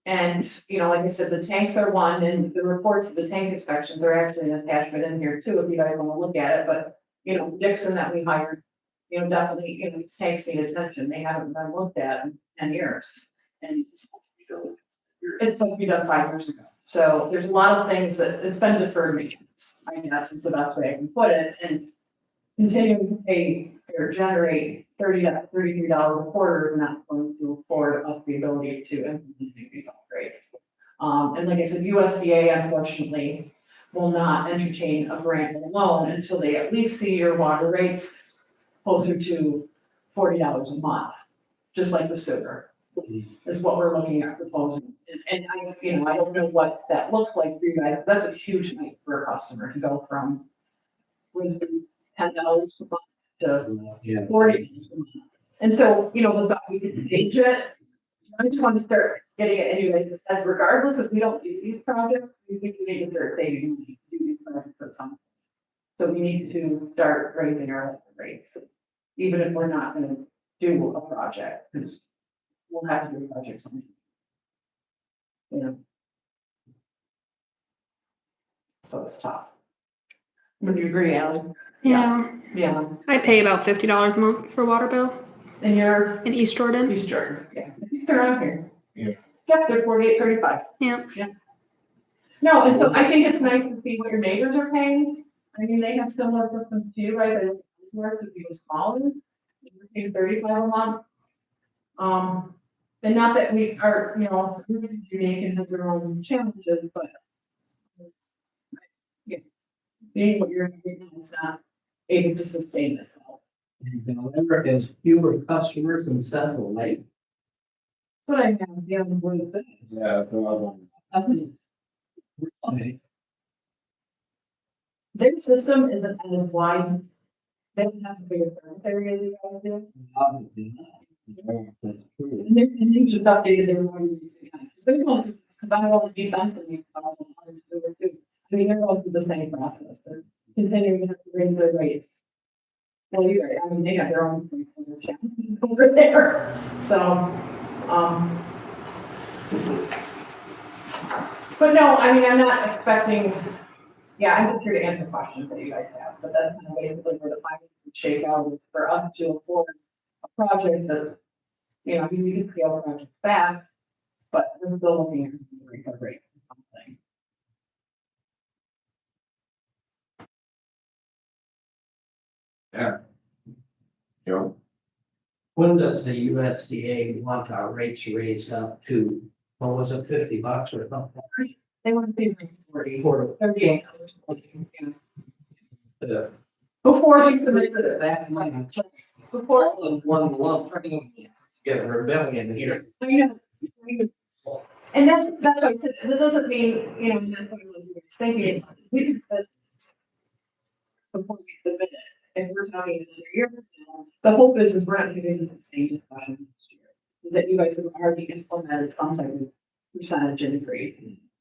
And, you know, like I said, the tanks are one, and the reports of the tank inspections are actually an attachment in here too, if you guys wanna look at it, but, you know, Dixon that we hired, you know, definitely, you know, these tanks need attention, they haven't been looked at in 10 years. And it's supposed to be done 5 years ago, so there's a lot of things that, it's been deferred maintenance, I guess is the best way I can put it, and continuing to pay or generate $33 a quarter is not going to afford us the ability to implement these upgrades. And like I said, USDA unfortunately will not entertain a grant or loan until they at least see your water rates closer to $40 a month, just like the sewer, is what we're looking at proposing. And I, you know, I don't know what that looks like for you guys, that's a huge night for a customer to go from, was it $10 a month to Yeah. 40. And so, you know, the thought we could stage it. I just want to start getting it anyways, it says regardless if we don't do these projects, we think we need to start saving money to do these projects for some. So we need to start raising our electric rates, even if we're not gonna do a project, because we'll have to do projects. You know. So it's tough. Would you agree, Alan? Yeah, Yeah, I pay about $50 a month for water bill and you're in East Jordan. East Jordan, yeah, they're around here. Yeah. Yeah, they're 48.35. Yeah. No, and so I think it's nice to see what your neighbors are paying. I mean, they have similar systems to you, right? But it's worth to be smaller. You're paying 35 a month. And not that we are, you know, everybody's unique and has their own challenges, but yeah, being what you're doing is not able to sustain itself. However, has fewer customers in Central Lake. That's what I have, yeah, the blue thing. Yeah, so Okay. Their system isn't as wide. They don't have the biggest service area you guys do. That's true. And they just updated their one. So they don't combine all the defense and they follow the too. I mean, they're all through the same process. They're continuing to have to raise their rates. Well, I mean, they have their own challenges over there. So, but no, I mean, I'm not expecting, yeah, I'm just here to answer questions that you guys have, but that's kind of basically where the finances shake out is for us to afford a project that, you know, you can scale projects back, but we're still looking at the recovery. Something. Joe, When does the USDA want our rates raised up to, what was it, $50 or something? They want to see 40, For 38. the Before they submit it. back money, Before, all of one lump, get a rebellion here. you know, and that's what I said, that doesn't mean, you know, that's what I was thinking, we could put before we submit it, if we're talking another year, from now, the hope is we're not getting this same discussion next year. Is that you guys have already implemented some type of percentage increase.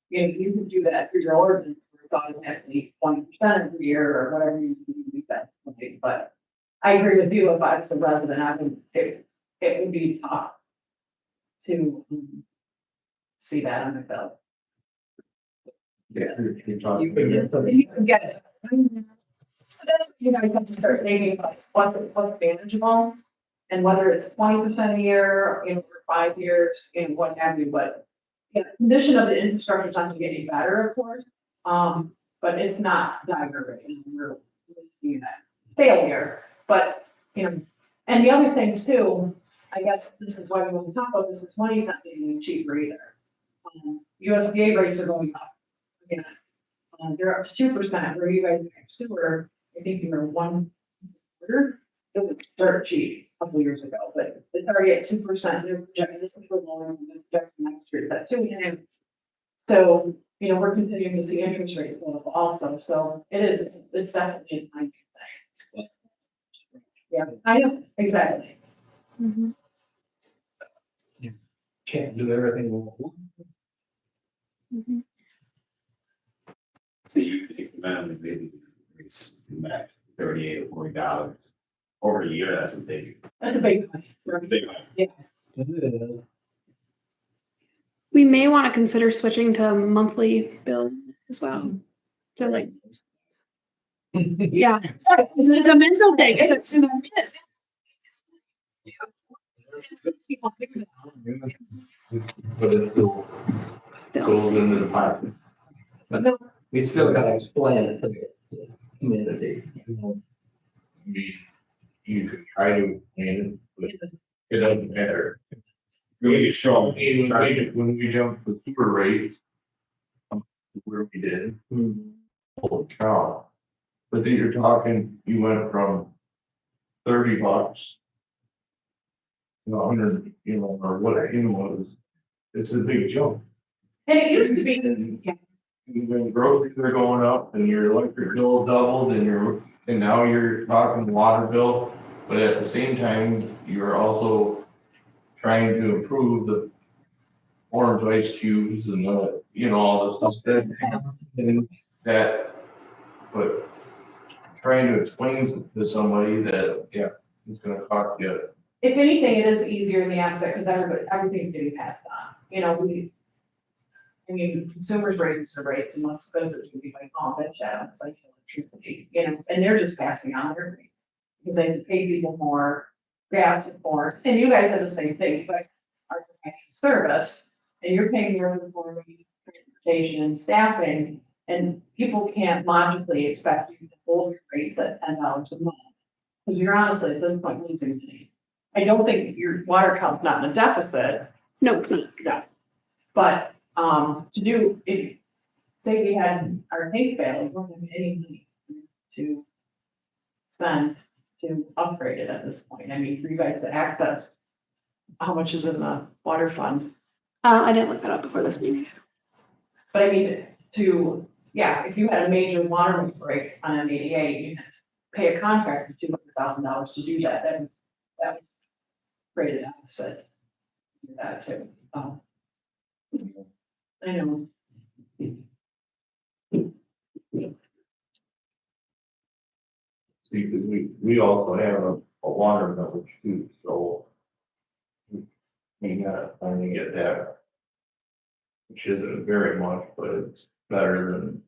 You know, you can do that through your ordinance, we're automatically 20% every year or whatever you do that. be, but I agree with you, if I was a resident, I would, it would be tough to see that on the bill. Yeah, you're talking. You can get some. You can get it. So that's what you guys have to start thinking about, is what's manageable, and whether it's 20% a year, for 5 years, and what have you, but. Yeah, the condition of the infrastructure is not getting better, of course, but it's not dire, we're looking at failure, but, and the other thing too, I guess this is why we want to talk about this, is money's not getting cheaper either. USDA rates are going up. Again, they're up to 2%, where you guys have sewer, I think you were 1 quarter. It was dirt cheap a couple years ago, but it's already at 2%. They're projecting this is for lower, they're projecting next year at 2%. So, we're continuing to see interest rates go up also, so it's definitely a time thing. Yeah, I know, exactly. Can't do everything. we want. So you could recommend maybe it's max $38 or $40 over a year, that's a big That's a big one. We may want to consider switching to monthly bill as well. So like, yeah, it's a mental thing. It's People do that. But it still goes into the pot. No. We still gotta explain it to the community. You could try to explain it, but it doesn't matter. Really show. When we jumped the sewer rates, where we did, holy cow. But then you're talking, you went from $30, 100, or what, it's a big jump. And it used to be, And when groceries are going up and your electric bill doubled and now you're talking water bill, but at the same time, you're also trying to improve the orange ice cubes and all the stuff but trying to explain to somebody that, it's gonna cost you. if anything, it is easier in the aspect, because everything's getting passed on, consumers raising their rates, and most of it would be like, oh, that shadow, it's like electricity, and they're just passing on their rates. Because they pay people more, gas and more, and you guys have the same thing, you guys are providing service, and you're paying more for transportation and staffing, and people can't logically expect you to hold your rates at $10 a month. Because you're honestly at this point losing money. I don't think your water account's not in a deficit, no, it's not. no. But, if, say we had our tank fail, we wouldn't have any money to spend to upgrade it at this point. I mean, for you guys to access, how much is in the water fund? I didn't look that up before this meeting. But I mean, if you had a major water break on an 88, you had to pay a contractor $200,000 to do that, then that would create an deficit. Do that too. I know. See, because we also have a water village too, so. We gotta finally get that. Which isn't very much, but it's better than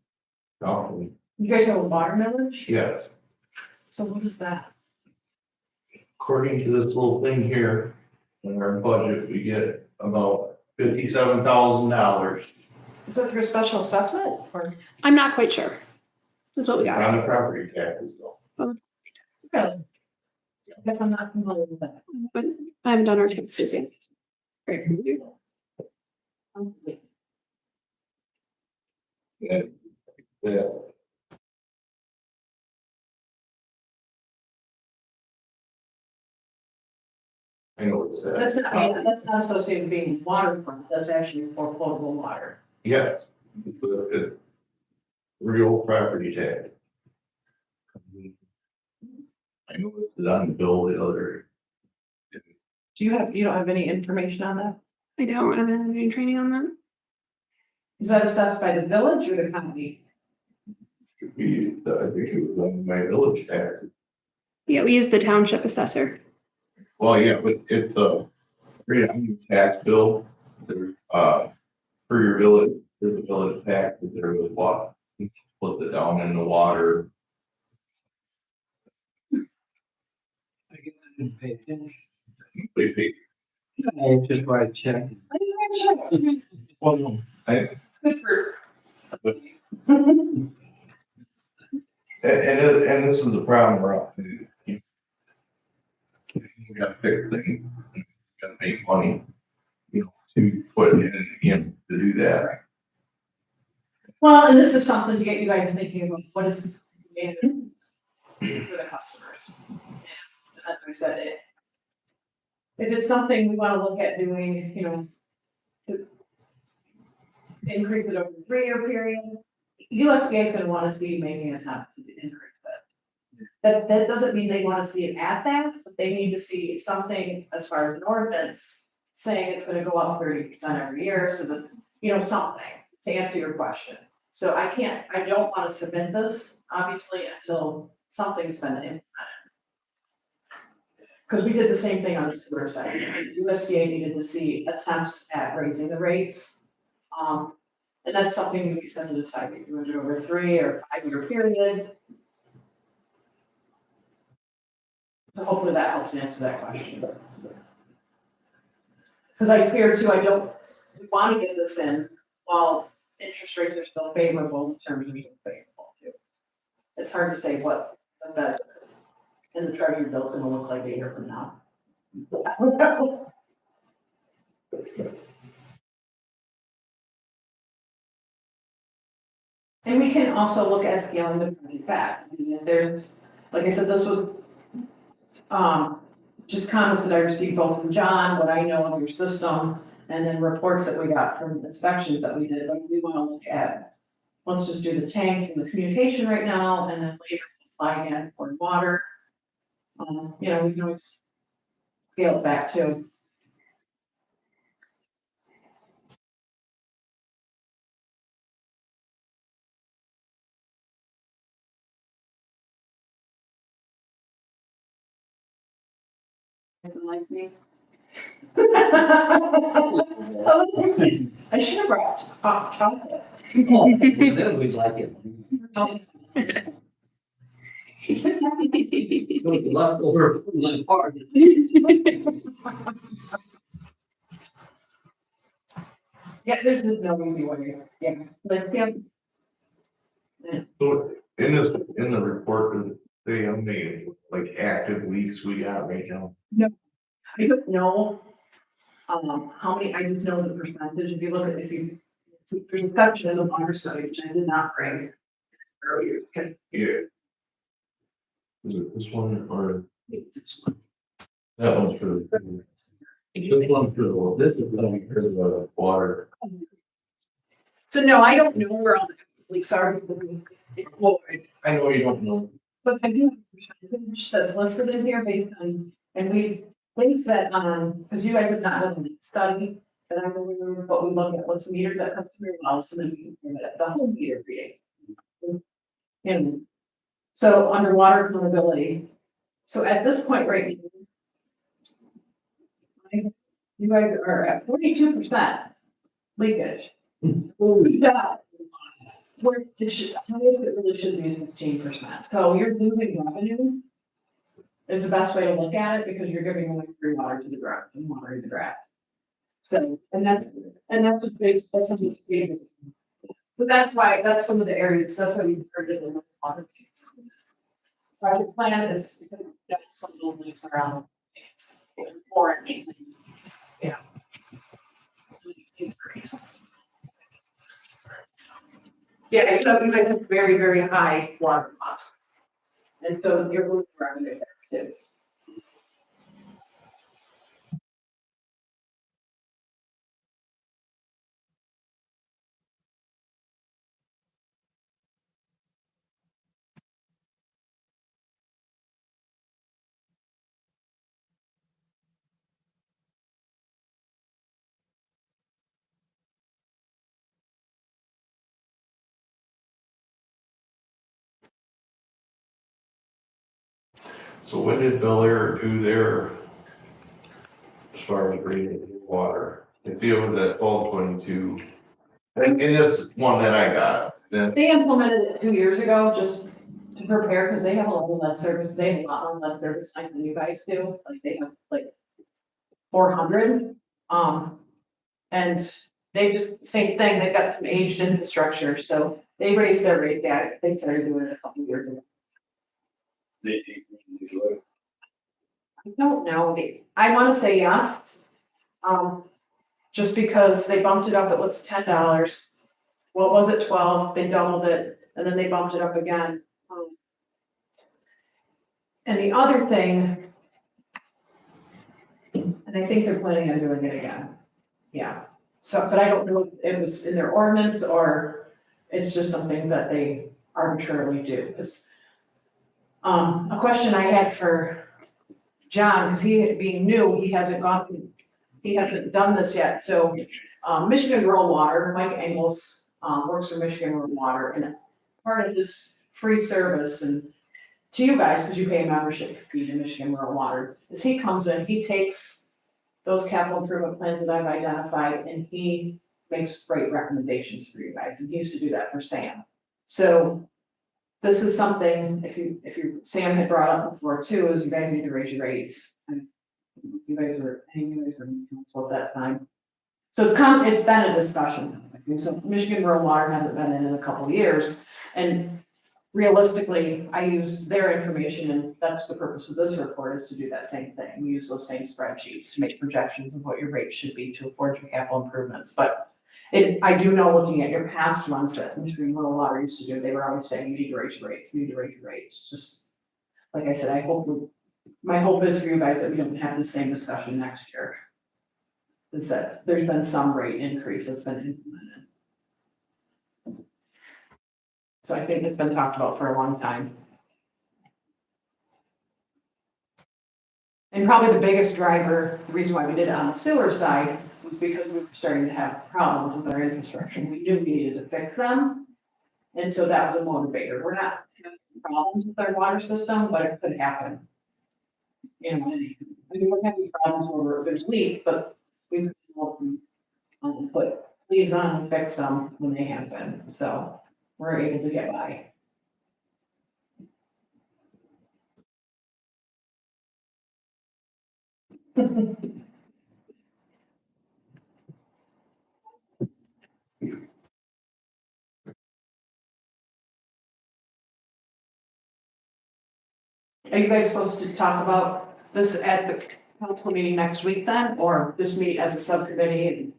nothing. You guys have a water millage? Yes, So what is that? according to this little thing here, in our budget, we get about $57,000 Is that through a special assessment or? I'm not quite sure. That's what we got. on the property taxes though. Really? I guess I'm not familiar with that. But I haven't done our taxes yet. Great. Yeah. Yeah. I know what it's at. That's not associated with being waterfront, that's actually for potable water. Yes, but real property tax. I know it's on the bill the other. You don't have any information on that? I don't have any training on that. Is that assessed by the village or the county? Should be, I think it was on my village tax. Yeah, we use the township assessor. Well, yeah, but it's a great tax bill. There's, for your village, there's a village tax that there was what, puts it down in the water. I didn't pay attention. They pay. I just write a check. I didn't even check. Well, no, It's good for. and this is the problem we're up to. You gotta fix things, you gotta make money, to put in to do that. Well, and this is something to get you guys thinking about what is for the customers. And as we said, if it's something we wanna look at doing, to increase it over a 3-year period, USDA is gonna wanna see making an attempt to increase that. That doesn't mean they wanna see it at that, but they need to see something as far as an ordinance saying it's gonna go up 30% every year, so that, something to answer your question. So I don't wanna submit this, obviously, until something's been implemented. Cause we did the same thing on the sewer side, USDA needed to see attempts at raising the rates. And that's something we tend to decide, if you want to do over a 3 or 5-year period. So hopefully that helps answer that question. Cause I fear too, we wanna get this in while interest rates are still favorable, in terms of being favorable too. It's hard to say what that and the treasury bill's gonna look like a year from now. And we can also look at scaling the project back. I mean, if there's, like I said, this was just comments that I received both from John, what I know of your system, and then reports that we got from inspections that we did, but we wanna look at, let's just do the tank and the communication right now, and then later apply again for water. We can always scale it back too. Like me. I should have brought hot chocolate. Oh, then we'd like it. Leftover from the party. Yeah, there's just no easy way, yeah, like, yeah. So in the report, does it say how many like active leaks we got right now? I don't know, how many, I just know the percentage, if you look at, it's a section in the water studies, which I did not bring earlier, okay, Yeah. Is it this one or it's this one. that one's for the? This one's for the, this is gonna be for the water. So no, I don't know where all the leaks are. Well, I know you don't know. But I do have a percentage that's listed in here based on, and we based that on, because you guys have not done a leak study. And I remember, but we look at what's metered that comes through well, so then we can compare the whole meter readings. And so underwater accountability. So at this point right now, you guys are at 42% leakage. Holy God. Where it should, highest it really should be is 15%. So you're losing revenue. Is the best way to look at it, because you're giving away free water to the ground and water to the grass. So, and that's what makes, that's something speed. But that's some of the areas, that's why we heard it in the water. Project plan is because some of the leaks around. Or, yeah. Yeah, so we have very, very high water costs. And so you're losing revenue there too. So when did Bel Air do their, as far as rating water? If it was at 1222, and it's one that I got, then, They implemented it 2 years ago, just to prepare, because they have a lot of lead service, they have a lot of lead service signs than you guys do, like they have like 400. And they just, same thing, they've got some aged infrastructure, so they raised their rate, yeah, they started doing it a couple years ago. I don't know, I wanna say yes. Just because they bumped it up, it was $10. What was it, 12, they doubled it, and then they bumped it up again. And the other thing, and I think they're planning on doing it again, yeah. So, but I don't know if it's in their ordinance or it's just something that they arbitrarily do, because a question I had for John, because he being new, he hasn't done this yet, so, Michigan Rural Water, Mike Engels, works for Michigan Rural Water, and part of this free service and to you guys, because you pay a membership fee to Michigan Rural Water, is he comes in, he takes those capital improvement plans that I've identified, and he makes great recommendations for you guys, and he used to do that for Sam. So this is something, if you, Sam had brought up before too, is you guys need to raise your rates. And you guys were in council at that time. So it's been a discussion. So Michigan Rural Water hasn't been in a couple of years, and realistically, I use their information, and that's the purpose of this report, is to do that same thing. We use those same spreadsheets to make projections of what your rate should be to afford your capital improvements, but I do know, looking at your past ones that Michigan Rural Water used to do, they were always saying, you need to raise your rates, you need to raise your rates. Just, like I said, my hope is for you guys that we don't have the same discussion next year. Is that there's been some rate increase that's been implemented. So I think it's been talked about for a long time. And probably the biggest driver, the reason why we did it on the sewer side, was because we were starting to have problems with our infrastructure. We knew we needed to fix them. And so that was a motivator. We're not having problems with our water system, but it could happen. You know, I mean, we're having problems where there's leaks, but we can put leaves on and fix them when they happen. So we're able to get by. Are you guys supposed to talk about this at the council meeting next week then, or just meet as a subcommittee?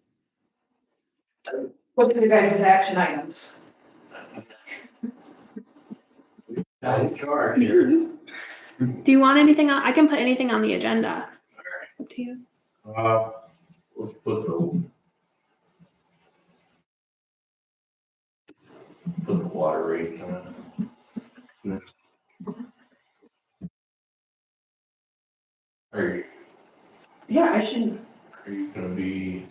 And what's your guys' action items? Sure, here. Do you want anything on, I can put anything on the agenda. Up to you. Let's put the water rate on. Yeah, I should, Are you gonna be?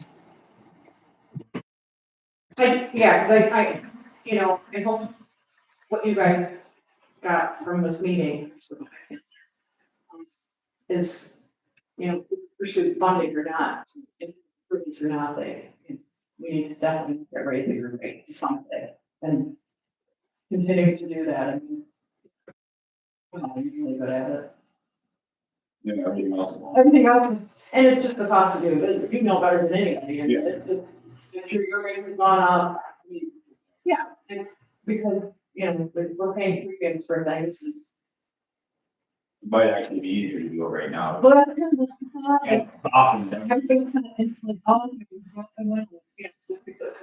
yeah, cause I, you know, I hope what you guys got from this meeting is, you know, pursue funding or not, if improvements or not, we need to definitely get raising your rates someday, and continuing to do that, I mean, you're really good at it. Yeah, everything else. Everything else, and it's just the cost of doing business, you know better than anybody, and Yeah. it's just, if your rates have gone up, I mean, yeah, and because, you know, we're paying premiums for things. Might actually be easier to do it right now. Well, that's kind of, It's often, everything's kind of instantly on, you know, just because.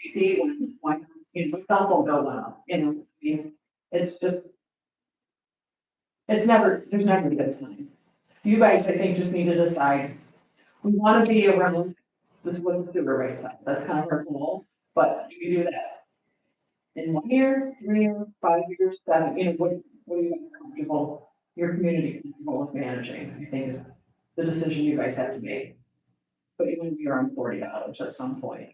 GT, when, you know, cell phone bill went up, you know, I mean, it's just. There's never a good time. You guys, I think, just need to decide, we wanna be around this with the sewer rates up, that's kind of our goal, but you do that. In 1 year, 3 years, 5 years, 7, you know, what are you comfortable, your community comfortable with managing, I think is the decision you guys have to make. But you wouldn't be around $40 at some point.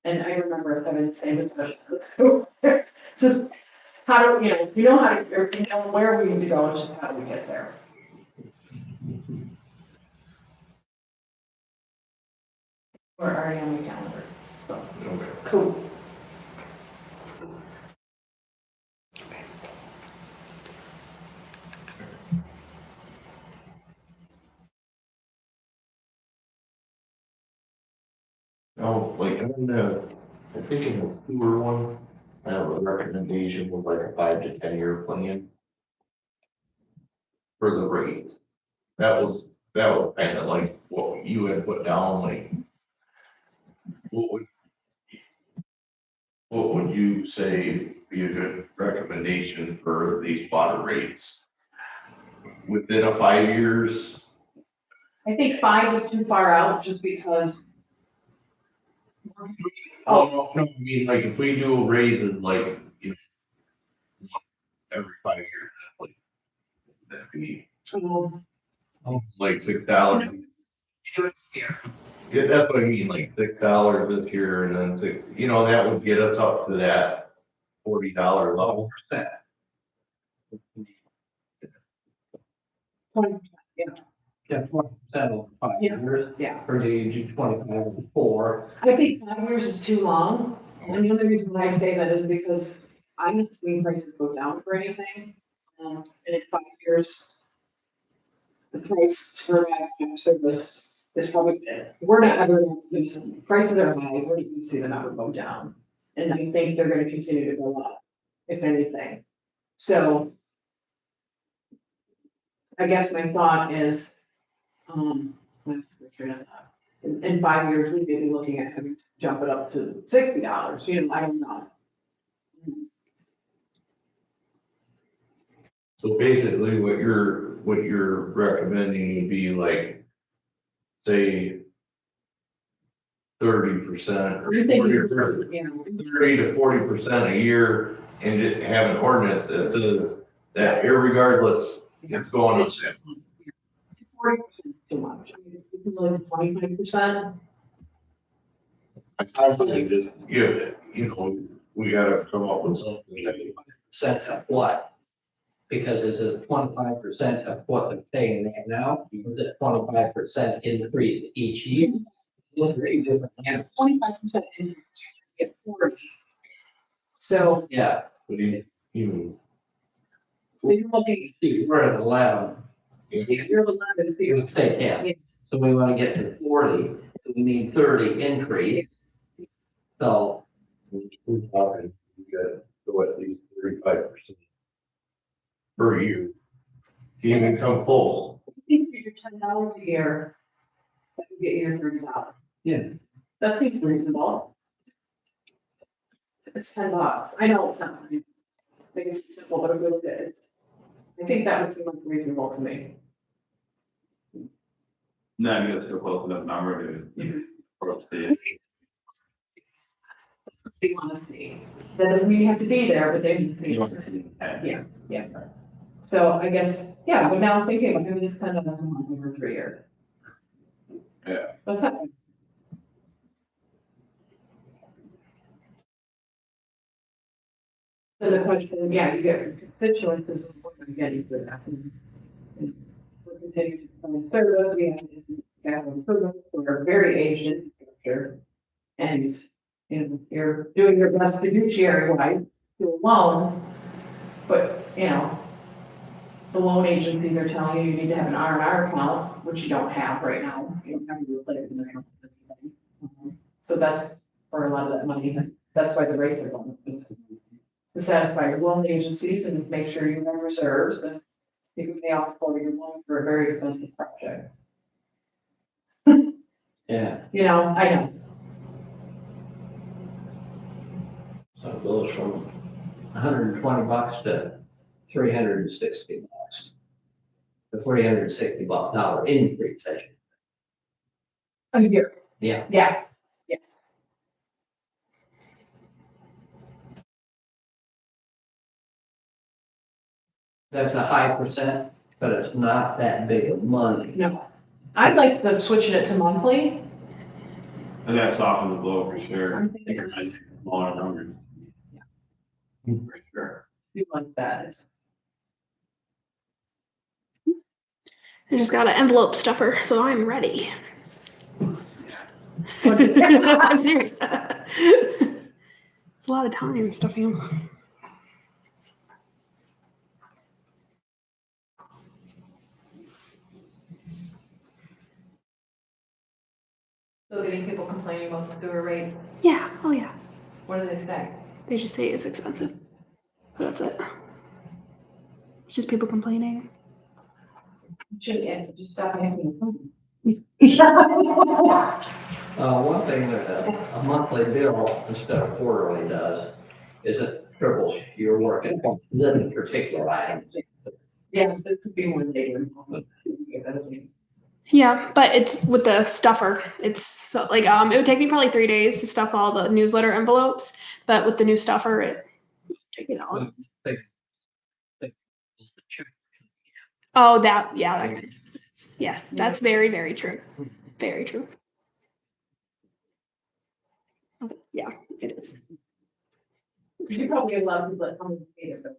And I remember having the same discussion. So, it's just, how do, you know how to, or you know where we need to go, it's just how do we get there? We're already on the calendar. So, Okay. cool. Oh, like, I think in the sewer one, I have a recommendation with like a 5 to 10 year plan. For the rates. That was kind of like what you had put down, like. What would. What would you say be a good recommendation for these water rates? Within a 5 years? I think 5 is too far out, just because. Oh, no, I mean, like, if we do raises like, every 5 years, like. That'd be like $6. Yeah, that's what I mean, like $6 this year and then that would get us up to that $40 level. Yeah, 20% of 5 Yeah. years, Yeah. for the age of 25 and 4. I think 5 years is too long, and the only reason why I say that is because I'm not seeing prices go down for anything. And in 5 years, the price for my service is probably, we're not ever, prices are high, we're not gonna see them ever go down. And I think they're gonna continue to go up, if anything. So I guess my thought is, what's my train of thought? In 5 years, we may be looking at having to jump it up to $60, I don't know. So basically, what you're recommending would be like, say. 30% or I'm thinking, 40%, you know, 30 to 40% a year and just have an ordinance that says that irregardless, it's going up. 40% is too much. I mean, if you can live 25%, I think just give it, we gotta come up with something that. Percent of what? Because it's a 25% of what they're paying right now, is it 25% increase each year? Those are very different animals. 25% increase, you get 40. So, Yeah, But you, so you're looking, see, we're at 11, you're 11, so you you're, would say 10, so we wanna get to 40, so we need 30 increase. So, we're talking, you gotta go at least 35%. Per year. You even come close. if you do $10 a year, that would get you $30. yeah, That seems reasonable. It's $10. I know it's not, I think it's simple, but it really is. I think that would seem like reasonable to me. No, I mean, it's a close enough number to approach the. They want to see. That doesn't mean you have to be there, but they need to You want see. to see the- Yeah, yeah. So I guess, yeah, but now I'm thinking, about maybe this kind of over 3 years. Yeah. That's not. So the question, yeah, you get constituents is what we're getting for that. And we're continuing to find service, we have improvements, we're very aged infrastructure. And, you're doing your best fiduciary wise, to a loan, but, the loan agencies are telling you you need to have an R&R account, which you don't have right now. You don't have a replacement account. So that's where a lot of that money is. That's why the rates are going up. Is to satisfy your loan agencies and make sure you have reserves and you can pay off for your loan for a very expensive project. yeah, I know. so it goes from $120 to $360. The $360 increase, I should. A year. Yeah. Yeah. That's a high percent, but it's not that big of money. No. I'd like them switching it to monthly. And that softens the blow for sure. I'm thinking of Nice, smaller numbers. For sure. people like that is. I just got an envelope stuffer, so I'm ready. What is it? I'm serious. It's a lot of time stuffing them. So getting people complaining about the sewer rates, Yeah, oh yeah. what do they say? They just say it's expensive. That's it. It's just people complaining. Should answer, just stop answering. One thing that a monthly bill instead of quarterly does is it triples your work in this particular item. Yeah, there could be one later. Yeah, but it's with the stuffer. It's so, like it would take me probably 3 days to stuff all the newsletter envelopes, but with the new stuffer, it take it all. Oh, that yeah, that makes sense. Yes, that's very, very true. Very true. Yeah, it is. You probably have a lot of people that come and pay their bill.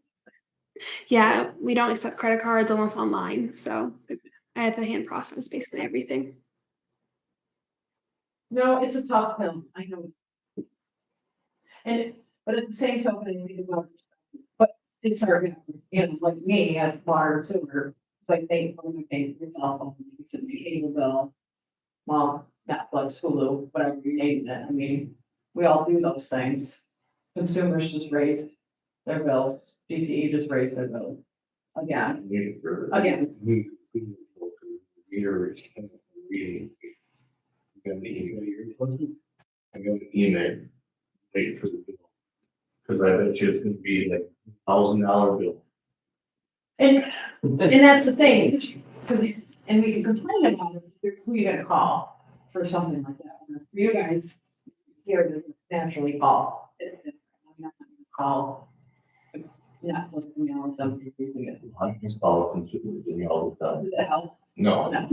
Yeah, we don't accept credit cards unless online, so I have to hand process basically everything. No, it's a tough pill, I know. And, but at the same token, I think about, but it's our, you know, like me as water and sewer, it's like they, pay your cell phone, it's a cable bill. Well, Netflix, Hulu, whatever you name it, I mean, we all do those things. Consumers just raised their bills, GTE just raised their bills. Again, Again. Meter reading. I got an email, wait for the bill. Cause I bet you it's gonna be like $1,000 bill. and that's the thing, because, and we can complain about it, who you gonna call for something like that? For you guys, here to naturally call. It's different. I'm not gonna call. Not listening to them. I just call consumers and all the time. Who the hell? No. No.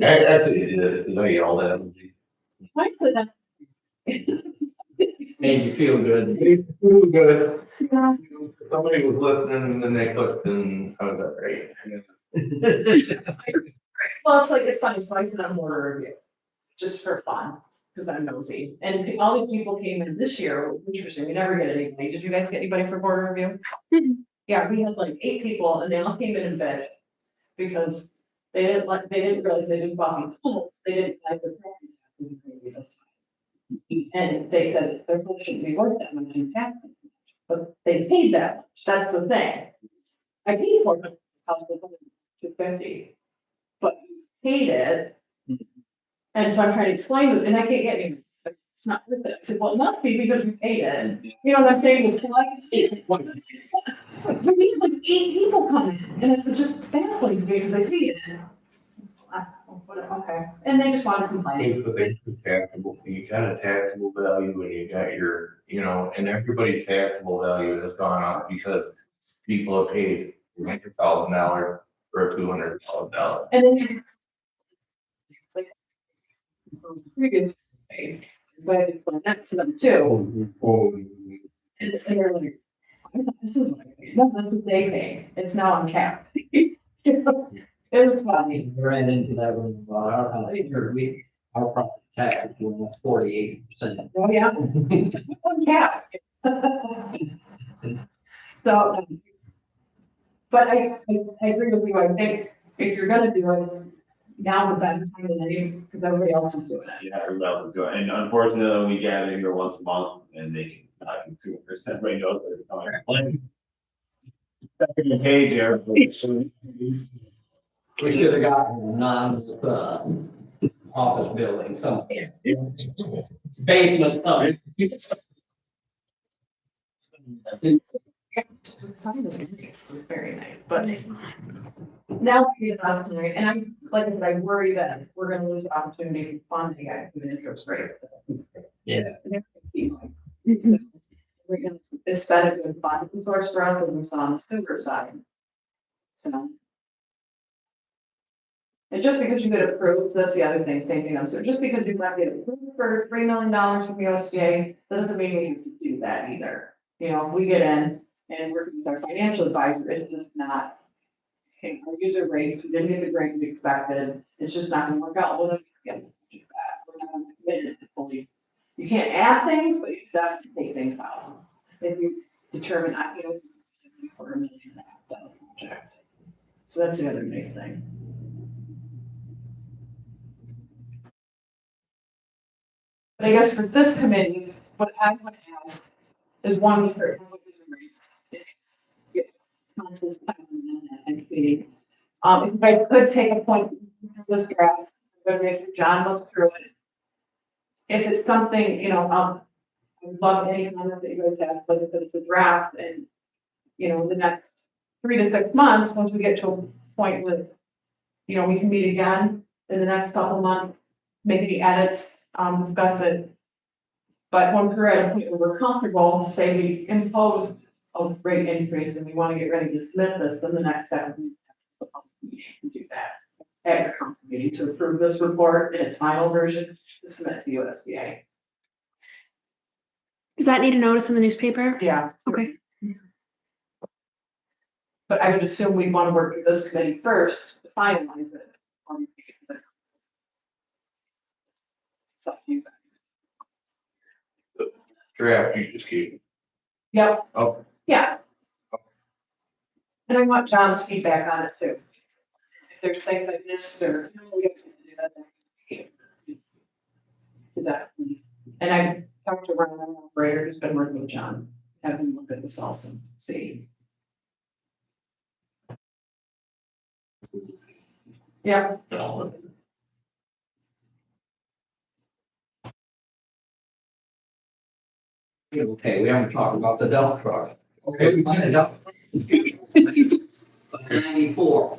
Actually, it made all that. Actually, that's. Made you feel good. It was good. Yeah. Somebody was listening and then they clicked and I was like, right. Well, it's like, it's funny, so I sent out more review, just for fun, because I'm nosy, and all these people came in this year, interesting, we never get anybody, did you guys get anybody for board review? Mhm. Yeah, we had like 8 people, and they all came in bed, because they didn't like, they didn't realize they didn't buy tools, they didn't realize their property taxes were gonna be this high. And they said their bill shouldn't be worth that much in taxes, but they paid that much, that's the thing. I paid for it, it's cost me $250, but paid it. And so I'm trying to explain it, and I can't get any, it's not worth it. I said, well, it must be because you paid it. You know what I'm saying? It's like, we need like 8 people coming, and it was just baffling to me because they paid it. Okay, and they just wanted to complain. Taxable, you got a taxable value and you got your, you know, and everybody's taxable value has gone up because people have paid $100,000 or $200,000. And then. It's like. Previous. But I explained that to them too, and they're like. No, that's what they pay, it's now on cap. It was funny. Ran into that one, our property tax was 48%. Oh, yeah. On cap. So. But I agree with you, I think if you're gonna do it, now the better time than any, because everybody else is doing it. Yeah, everybody else is doing it. And unfortunately, we gather here once a month and they can, not consume percent right now. Back in the day there. We should have gotten a office building somewhere. It's basement, Some of this is very nice, but now we get us tonight, and I'm, like I said, I worry that we're gonna lose the opportunity to fund the guy with interest rates. Yeah. It's better to fund source for us than we saw on the sewer side. So. And just because you get approved, that's the other thing, same thing on, so just because you might get approved for $3 million from USDA, that doesn't mean we have to do that either. You know, if we get in and work with our financial advisor, it's just not. Okay, our user rates, we didn't get the grant we expected, it's just not gonna work out, well, then we can do that, we're not committed to fully. You can't add things, but you have to take things out. If you determine, you know, for $1.5 million project. So that's the other nice thing. But I guess for this committee, what I would ask is one, we start. If I could take a point to this draft, I'm gonna make sure John looks through it. If it's something, you know, I would love any comment that you guys have, so that it's a draft and, you know, the next 3 to 6 months, once we get to a point with, you know, we can meet again in the next couple months, make any edits, discuss it. But when we're at a point where we're comfortable, say we imposed a rate increase and we want to get ready to submit this, then the next step we can do that at your council meeting to approve this report in its final version to submit to USDA. Does that need a notice in the newspaper? Yeah. Okay. But I would assume we'd want to work with this committee first to finalize it. before we take it to the council. It's up to you guys. Draft you just gave. Yep. Oh. Yeah. And I want John's feedback on it too. If there's things like this or, you know, we have to do that. Definitely. And I talked to Ryan, our operator, who's been working with John, have him look at this also, see. Yeah. Okay, we haven't talked about the dump truck. Okay, we find a dump. 94,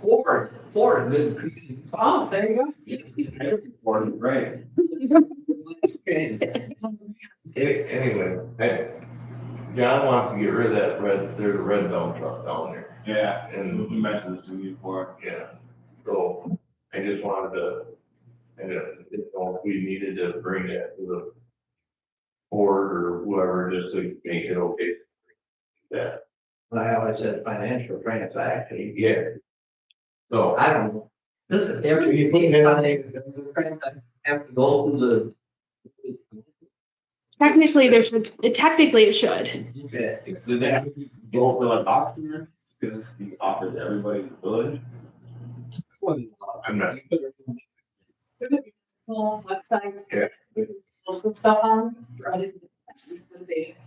Ford, good. Oh, there you Right. Anyway, John wants to get rid of that there's a red dump truck down there. Yeah, And, you mentioned this to me before. yeah, so I just wanted to, and if we needed to bring that to the board or whoever, just to make it okay. Yeah, Well, I said financial transaction. yeah. So, I don't know. This is after you think have to go through the. Technically, there should, technically it should. Okay. Does that have to go for like auction? Because he offered everybody in the village. I'm not, go. Website. Yeah. Most of the stuff on, rather than.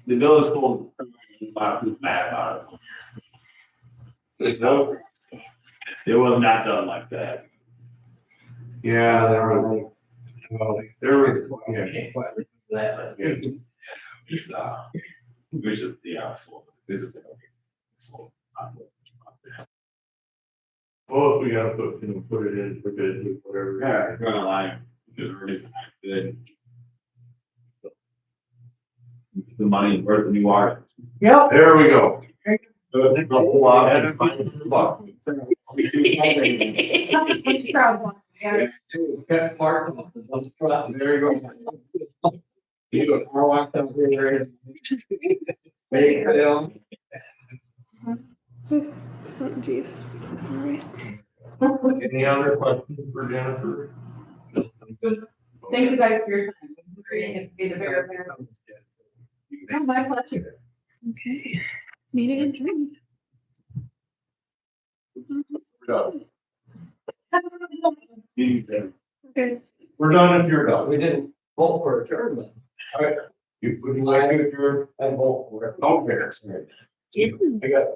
The village told a lot of people mad about it. No, it was not done like that. yeah, there was, yeah. That, It's it was just the absolute. This is so. Well, if we gotta put it in for bid, whatever. Yeah, you're gonna lie. It really good. The money is worth the new art. Yep. There we go. Proud one. Yeah. cut part of the truck. There you go. You go, I walked up here. Hey, Phil. Oh, jeez. All right. Any other questions for Jennifer? Thank you guys for your time. Be the very, very. Oh, my pleasure. Okay. Meeting adjourned. Okay. We're done if you're done. We didn't vote for adjournment. Would you like to adjourn? I vote for it. Okay. I got.